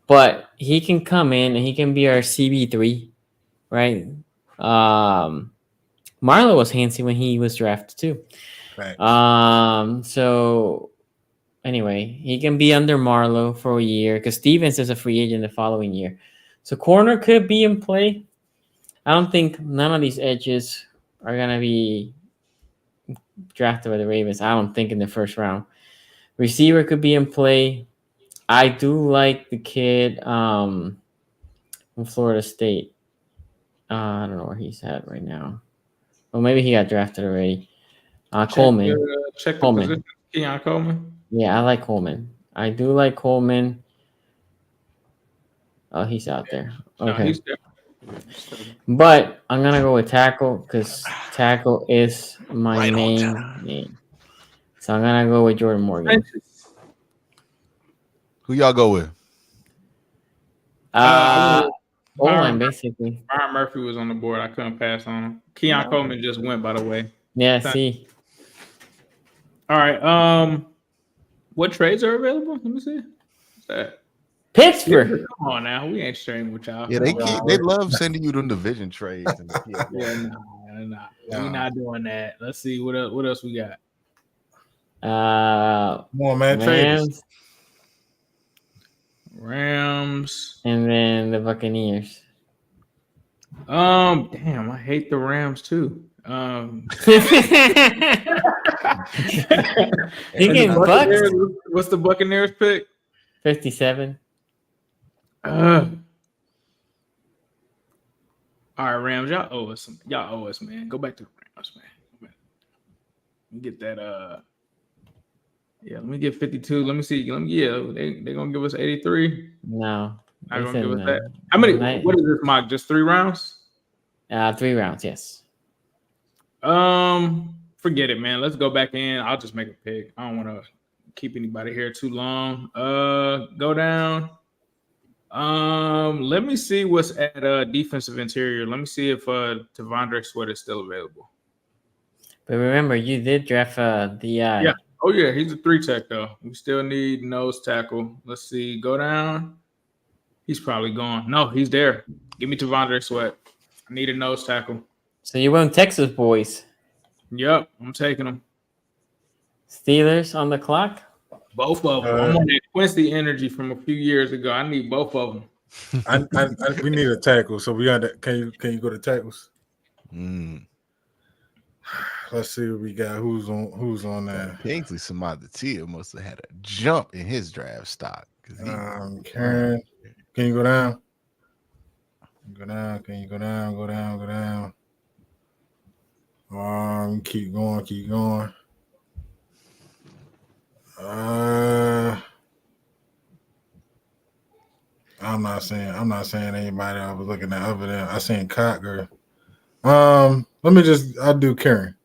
Speaker 2: But he can come in and he can be our CB3, right? Marlo was handsy when he was drafted too.
Speaker 5: Right.
Speaker 2: So anyway, he can be under Marlo for a year because Stevens is a free agent the following year. So corner could be in play. I don't think none of these edges are gonna be drafted by the Ravens. I don't think in the first round. Receiver could be in play. I do like the kid from Florida State. I don't know where he's at right now. Well, maybe he got drafted already. Coleman.
Speaker 4: Check the
Speaker 2: Coleman.
Speaker 4: position. Keon Coleman.
Speaker 2: Yeah, I like Coleman. I do like Coleman. Oh, he's out there. Okay.
Speaker 4: No, he's there.
Speaker 2: But I'm going to go with tackle because tackle is my main name. So I'm going to go with Jordan Morgan.
Speaker 3: Who y'all go with?
Speaker 2: O-line, basically.
Speaker 4: Byron Murphy was on the board. I couldn't pass on him. Keon Coleman just went, by the way.
Speaker 2: Yeah, see.
Speaker 4: All right. What trades are available? Let me see. What's that?
Speaker 2: Pittsburgh.
Speaker 4: Come on now. We ain't trading with y'all.
Speaker 3: Yeah, they love sending you them division trades.
Speaker 4: Nah. We're not doing that. Let's see what else we got.
Speaker 5: Come on, man.
Speaker 4: Rams.
Speaker 2: And then the Buccaneers.
Speaker 4: Damn, I hate the Rams too. What's the Buccaneers pick?
Speaker 2: 57.
Speaker 4: All right, Rams, y'all owe us, man. Go back to the Rams, man. Let me get that. Yeah, let me get 52. Let me see. They're gonna give us 83.
Speaker 2: No,
Speaker 4: not gonna give us that. How many? What is this mock? Just 3 rounds?
Speaker 2: 3 rounds, yes.
Speaker 4: Forget it, man. Let's go back in. I'll just make a pick. I don't want to keep anybody here too long. Go down. Let me see what's at defensive interior. Let me see if Devondre Sweat is still available.
Speaker 2: But remember, you did draft DI.
Speaker 4: Yeah. Oh yeah, he's a 3-tech though. We still need nose tackle. Let's see. Go down. He's probably gone. No, he's there. Give me Devondre Sweat. I need a nose tackle.
Speaker 2: So you went Texas boys.
Speaker 4: Yep, I'm taking them.
Speaker 2: Steelers on the clock.
Speaker 4: Both of them. I'm on that Quincy energy from a few years ago. I need both of them.
Speaker 5: We need a tackle, so we got that. Can you go to tackles? Let's see what we got. Who's on there?
Speaker 3: Kingsley Samathia must have had a jump in his draft stock.
Speaker 5: Karen, can you go down? Go down. Can you go down? Go down. Keep going. I'm not saying anybody I was looking at other than I seen Cocker. I'll do Karen.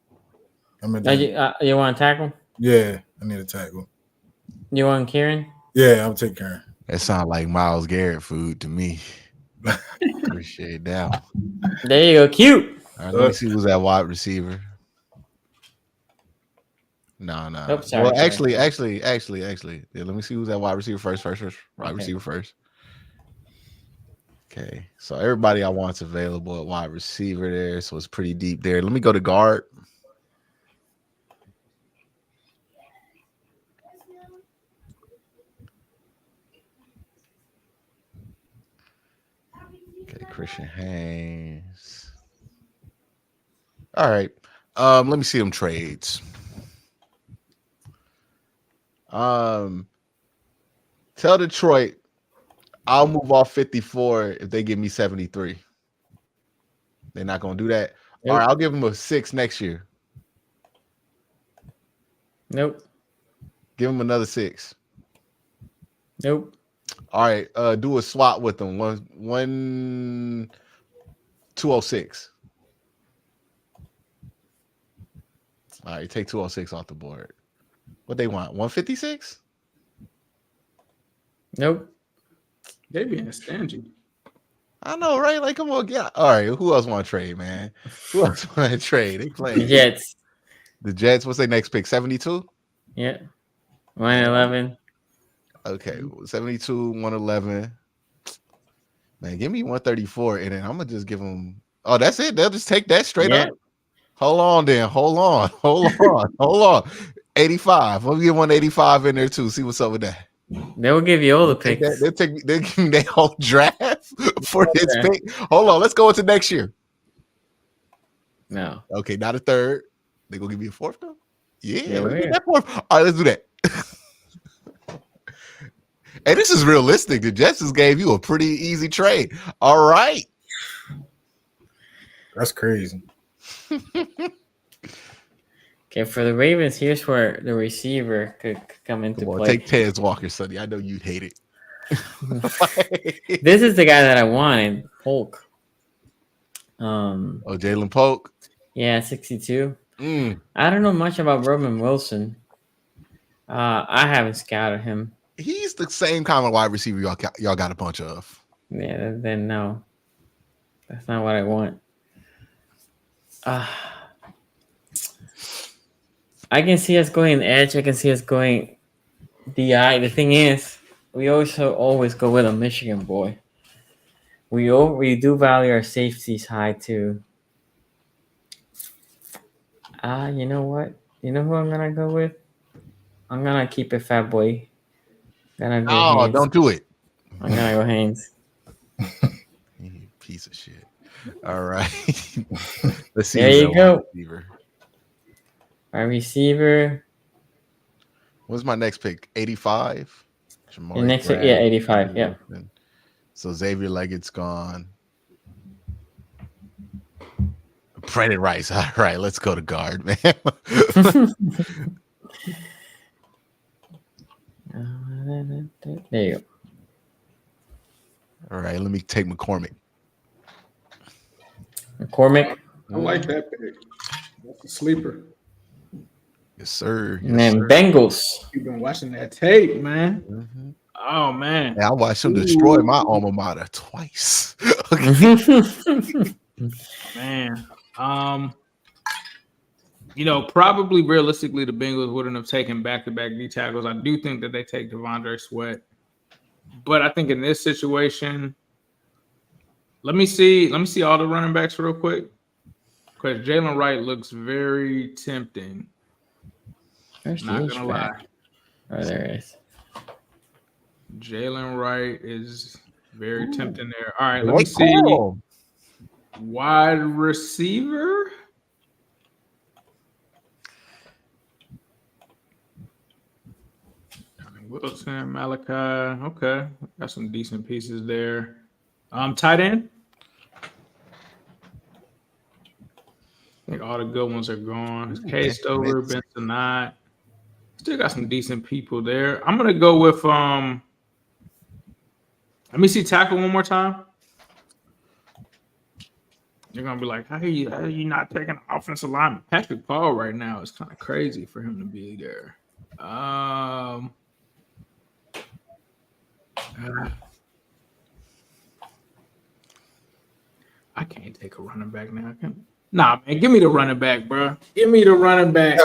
Speaker 2: You want to tackle?
Speaker 5: Yeah, I need a tackle.
Speaker 2: You want Kieran?
Speaker 5: Yeah, I'll take Karen.
Speaker 3: That sounds like Myles Garrett food to me. Appreciate that.
Speaker 2: There you go, cute.
Speaker 3: All right, let me see who's that wide receiver. No.
Speaker 2: Nope, sorry,
Speaker 3: well,
Speaker 2: sorry.
Speaker 3: actually. Yeah, let me see who's that wide receiver first. Receiver first. Okay, so everybody I want's available at wide receiver there, so it's pretty deep there. Let me go to guard. Okay, Christian Haynes. All right. Let me see them trades. Tell Detroit I'll move off 54 if they give me 73. They're not gonna do that.
Speaker 2: Nope.
Speaker 3: All right, I'll give them a 6 next year.
Speaker 2: Nope.
Speaker 3: Give them another 6.
Speaker 2: Nope.
Speaker 3: All right, do a swap with them. 206. All right, take 206 off the board. What they want? 156?
Speaker 2: Nope.
Speaker 4: They being stingy.
Speaker 3: I know, right? Like, come on, get. All right, who else want to trade, man? Who else want to trade? They playing
Speaker 2: The Jets.
Speaker 3: The Jets. What's their next pick? 72.
Speaker 2: Yeah. 111.
Speaker 3: Okay, 72, 111. Man, give me 134, and then I'm gonna just give them. Oh, that's it. They'll just take that straight up. Hold on, then. Hold on. 85. Let me get 185 in there too. See what's up with that.
Speaker 2: They will give you all the picks.
Speaker 3: They'll give me their whole draft for this pick. Hold on, let's go into next year.
Speaker 2: No.
Speaker 3: Okay, not a third. They gonna give me a fourth though? Yeah, let's get
Speaker 2: yeah.
Speaker 3: that fourth. All right, let's do that. Hey, this is realistic. The Jets just gave you a pretty easy trade. All right.
Speaker 5: That's crazy.
Speaker 2: Okay, for the Ravens, here's where the receiver could come into play.
Speaker 3: Take Tez Walker, Sonny. I know you'd hate it.
Speaker 2: This is the guy that I wanted, Polk.
Speaker 3: Jalen Polk.
Speaker 2: Yeah, 62. I don't know much about Roman Wilson. I haven't scouted him.
Speaker 3: He's the same kind of wide receiver y'all got a bunch of.
Speaker 2: Yeah, then no. That's not what I want. I can see us going edge. I can see us going DI. The thing is, we also always go with a Michigan boy. We do value our safeties high too. You know what? You know who I'm gonna go with? I'm gonna keep it Fat Boy.
Speaker 3: Haynes. Don't do it.
Speaker 2: I'm gonna go Haynes.
Speaker 3: Piece of shit. All right. Let's see.
Speaker 2: There you go.
Speaker 3: Receiver.
Speaker 2: Our receiver.
Speaker 3: What's my next pick? 85.
Speaker 2: The next pick, 85. Yeah.
Speaker 3: So Xavier Leggett's gone. Brandon Rice. All right, let's go to guard, man.
Speaker 2: There you go.
Speaker 3: All right, let me take McCormick.
Speaker 2: McCormick.
Speaker 4: I like that pick. That's a sleeper.
Speaker 3: Yes, sir.
Speaker 2: And then Bengals.
Speaker 4: You've been watching that tape, man.
Speaker 3: Mm-hmm.
Speaker 4: Oh, man.
Speaker 3: I watched him destroy my alma mater twice.
Speaker 4: Man. Probably realistically, the Bengals wouldn't have taken back-to-back D tackles. I do think that they take Devondre Sweat. But I think in this situation, let me see all the running backs real quick. Because Jalen Wright looks very tempting.
Speaker 2: Where's the
Speaker 4: Not gonna lie.
Speaker 2: HVAC? Oh, there it is.
Speaker 4: Jalen Wright is very tempting there. All right, let
Speaker 3: Blake
Speaker 4: me see.
Speaker 3: Corum.
Speaker 4: Wide receiver. Wilson, Malachi. Okay, got some decent pieces there. Tight end. I think all the good ones are gone. K Stover, Benson Knott. Still got some decent people there. I'm gonna go with let me see tackle one more time. You're gonna be like, how are you not taking offensive lineman? Patrick Paul right now is kind of crazy for him to be there. I can't take a running back now. Nah, man, give me the running back, bro. Give me the running back.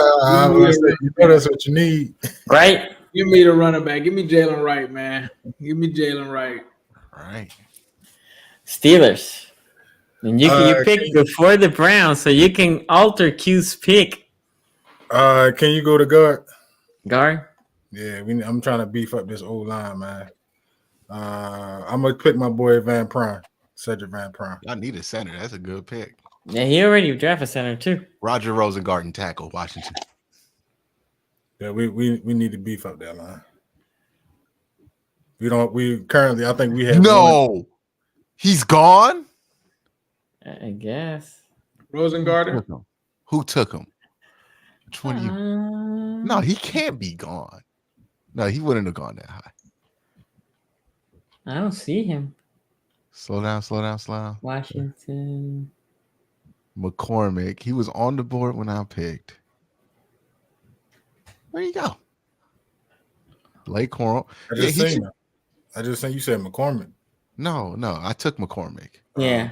Speaker 5: That's what you need,
Speaker 2: right?
Speaker 4: Give me the running back. Give me Jalen Wright, man. Give me Jalen Wright.
Speaker 3: All right.
Speaker 2: Steelers. And you pick before the Browns, so you can alter Q's pick.
Speaker 5: Can you go to guard?
Speaker 2: Guard?
Speaker 5: Yeah, I'm trying to beef up this old line, man. I'm gonna pick my boy Cedric Van Prime.
Speaker 3: I need a center. That's a good pick.
Speaker 2: Yeah, he already drafted center too.
Speaker 3: Roger Rosengarten tackle, Washington.
Speaker 5: Yeah, we need to beef up that line. We currently, I think we have
Speaker 3: no. He's gone.
Speaker 2: I guess.
Speaker 4: Rosengarten.
Speaker 3: Who took him? Which one? No, he can't be gone. No, he wouldn't have gone that high.
Speaker 2: I don't see him.
Speaker 3: Slow down.
Speaker 2: Washington.
Speaker 3: McCormick. He was on the board when I picked. Where you go? Blake Corum.
Speaker 5: I just think you said McCormick.
Speaker 3: No, I took McCormick.
Speaker 2: Yeah.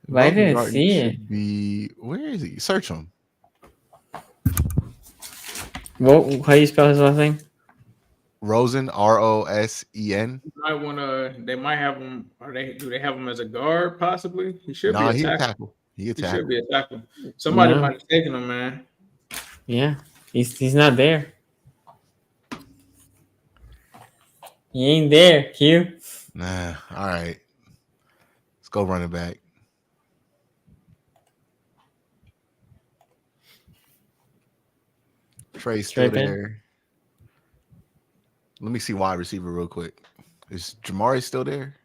Speaker 2: But I didn't see it.
Speaker 3: Where is he? Search him.
Speaker 2: How do you spell his last name?
Speaker 3: Rosen, Rosen.
Speaker 4: They might have him. Do they have him as a guard? Possibly. He should be a tackle.
Speaker 3: He
Speaker 4: should be a tackle. Somebody might have taken him, man.
Speaker 2: Yeah, he's not there. He ain't there, Q.
Speaker 3: Nah. All right. Let's go running back. Trey's still there. Let me see wide receiver real quick. Is Jamari still there?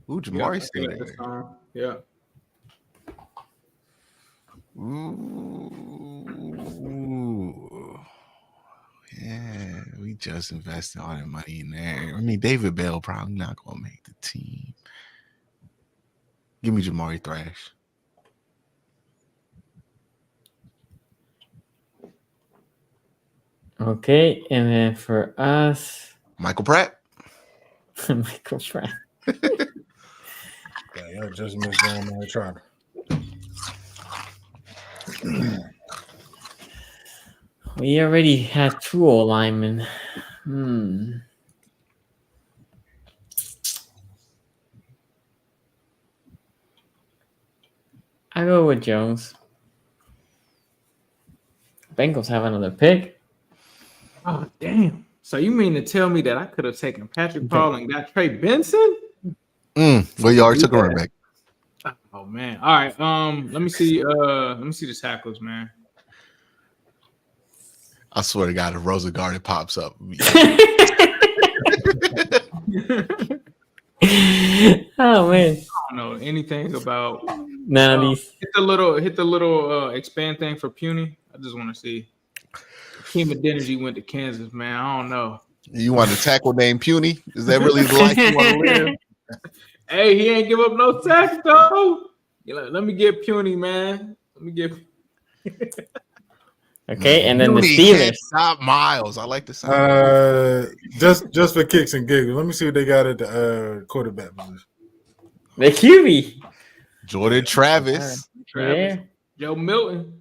Speaker 3: Ooh, Jamari's still there.
Speaker 4: Yeah.
Speaker 3: Ooh. Yeah, we just invested all that money in there. I mean, David Bell probably not going to make the team. Give me Jamari Thrash.
Speaker 2: Okay, and then for us,
Speaker 3: Michael Pratt.
Speaker 2: Michael Pratt.
Speaker 5: Yeah, I just missed on my try.
Speaker 2: We already had 2 linemen. I go with Jones. Bengals have another pick.
Speaker 4: Oh, damn. So you mean to tell me that I could have taken Patrick Paul and got Trey Benson?
Speaker 3: Well, you already took a running back.
Speaker 4: Oh man. All right. Let me see the tackles, man.
Speaker 3: I swear to God, if Rosengarten pops up.
Speaker 2: Oh man.
Speaker 4: I don't know anything about
Speaker 2: none of these.
Speaker 4: Hit the little expand thing for Puny. I just want to see. Team Adeniji went to Kansas, man. I don't know.
Speaker 3: You want a tackle named Puny? Is that really the life you want to live?
Speaker 4: Hey, he ain't give up no sacks though. Let me get Puny, man. Let me get.
Speaker 2: Okay, and then the Steelers.
Speaker 3: Stop Miles. I like the sound.
Speaker 5: Just for kicks and giggles. Let me see what they got at the quarterback position.
Speaker 2: The QB.
Speaker 3: Jordan Travis.
Speaker 2: Yeah.
Speaker 4: Joe Milton.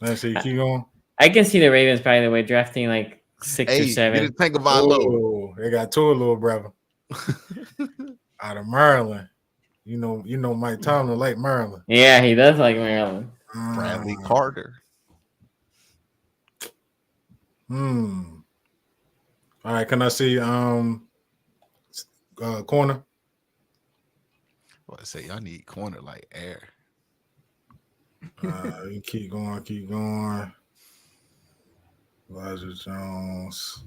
Speaker 5: Let's see. Keep going.
Speaker 2: I can see the Ravens, by the way, drafting like 6 or 7.
Speaker 3: Get a tank of low.
Speaker 5: They got Tua, little brother. Out of Maryland. You know, Mike Tomlin like Maryland.
Speaker 2: Yeah, he does like Maryland.
Speaker 3: Bradley Carter.
Speaker 5: All right, can I see corner?
Speaker 3: Well, I say y'all need corner like air.
Speaker 5: You keep going. Elijah Jones.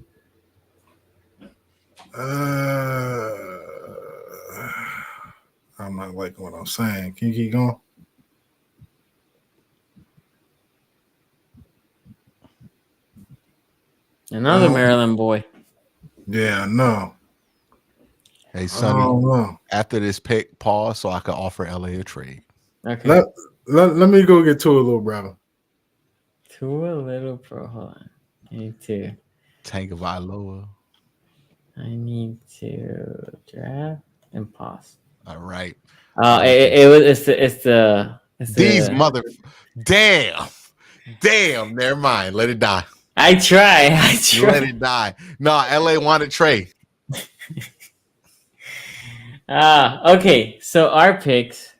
Speaker 5: I'm not liking what I'm saying. Can you keep going?
Speaker 2: Another Maryland boy.
Speaker 5: Yeah, no.
Speaker 3: Hey, Sonny, after this pick, pause so I can offer LA a trade.
Speaker 2: Okay.
Speaker 5: Let me go get Tua, little brother.
Speaker 2: Tua, little bro. Hold on. I need to.
Speaker 3: Tagovailoa.
Speaker 2: I need to draft and pause.
Speaker 3: All right.
Speaker 2: It's the
Speaker 3: These mother. Damn. Never mind. Let it die.
Speaker 2: I try.
Speaker 3: Let it die. No, LA wanted trade.
Speaker 2: Okay. So our picks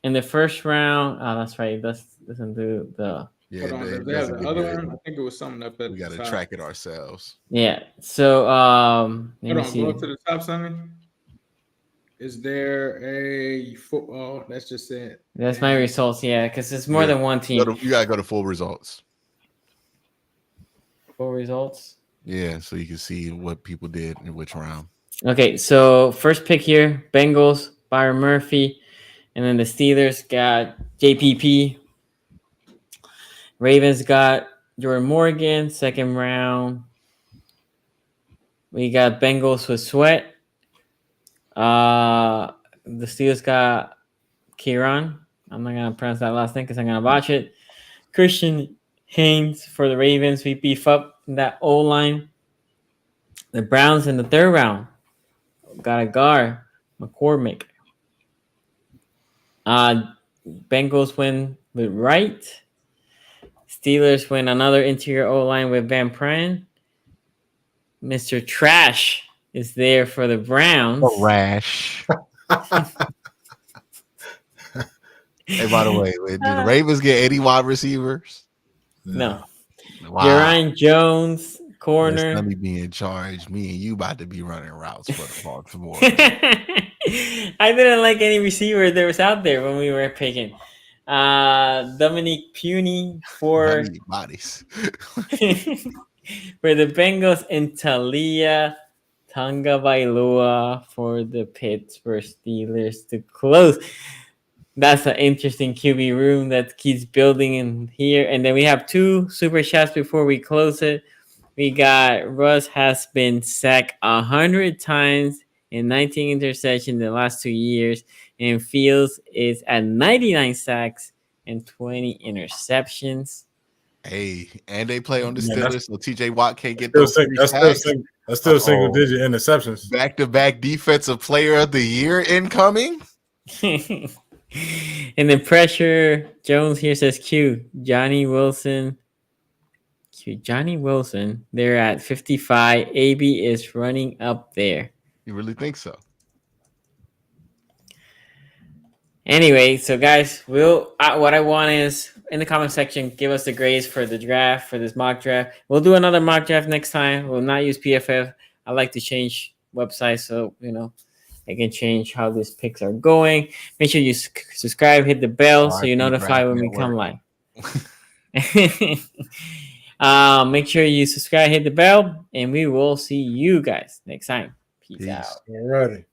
Speaker 2: in the first round. Oh, that's right. Doesn't do the.
Speaker 3: Yeah,
Speaker 4: Hold on, does they have the other one? I think it was something up at
Speaker 3: we got to
Speaker 4: the top.
Speaker 3: track it ourselves.
Speaker 2: Yeah. So
Speaker 4: Hold on, go up to the top, Sonny. Is there a football? That's just it.
Speaker 2: That's my results. Yeah, because it's more than one team.
Speaker 3: You gotta go to full results.
Speaker 2: Full results.
Speaker 3: Yeah, so you can see what people did in which round.
Speaker 2: Okay, so first pick here, Bengals, Byron Murphy, and then the Steelers got JPP. Ravens got Jordan Morgan, second round. We got Bengals with Sweat. The Steelers got Kieran. I'm not gonna pronounce that last name because I'm gonna botch it. Christian Haynes for the Ravens. We beef up that O-line. The Browns in the third round got a guard, McCormick. Bengals win with Wright. Steelers win another interior O-line with Van Pran. Mr. Trash is there for the Browns.
Speaker 3: Rash. Hey, by the way, do the Ravens get any wide receivers?
Speaker 2: No.
Speaker 3: Wow.
Speaker 2: Jerron Jones, corner.
Speaker 3: Let me be in charge. Me and you about to be running routes for the Baltimore.
Speaker 2: I didn't like any receiver that was out there when we were picking. Dominic Puny for
Speaker 3: bodies.
Speaker 2: for the Bengals and Talia Tagovailoa for the Pittsburgh Steelers to close. That's an interesting QB room that keeps building in here. And then we have two super chats before we close it. We got Russ has been sacked 100 times and 19 interceptions in the last 2 years. And Fields is at 99 sacks and 20 interceptions.
Speaker 3: Hey, and they play on the Steelers, so TJ Watt can't get
Speaker 5: those. That's still single digit interceptions.
Speaker 3: Back-to-back defensive player of the year incoming.
Speaker 2: And the pressure, Jones here says Q. Johnny Wilson. They're at 55. AB is running up there.
Speaker 3: You really think so?
Speaker 2: Anyway, so guys, what I want is in the comment section, give us the grades for the draft, for this mock draft. We'll do another mock draft next time. We'll not use PFF. I like to change websites so, I can change how these picks are going. Make sure you subscribe, hit the bell so you're notified when we come live. Make sure you subscribe, hit the bell, and we will see you guys next time. Peace out.
Speaker 5: Alrighty.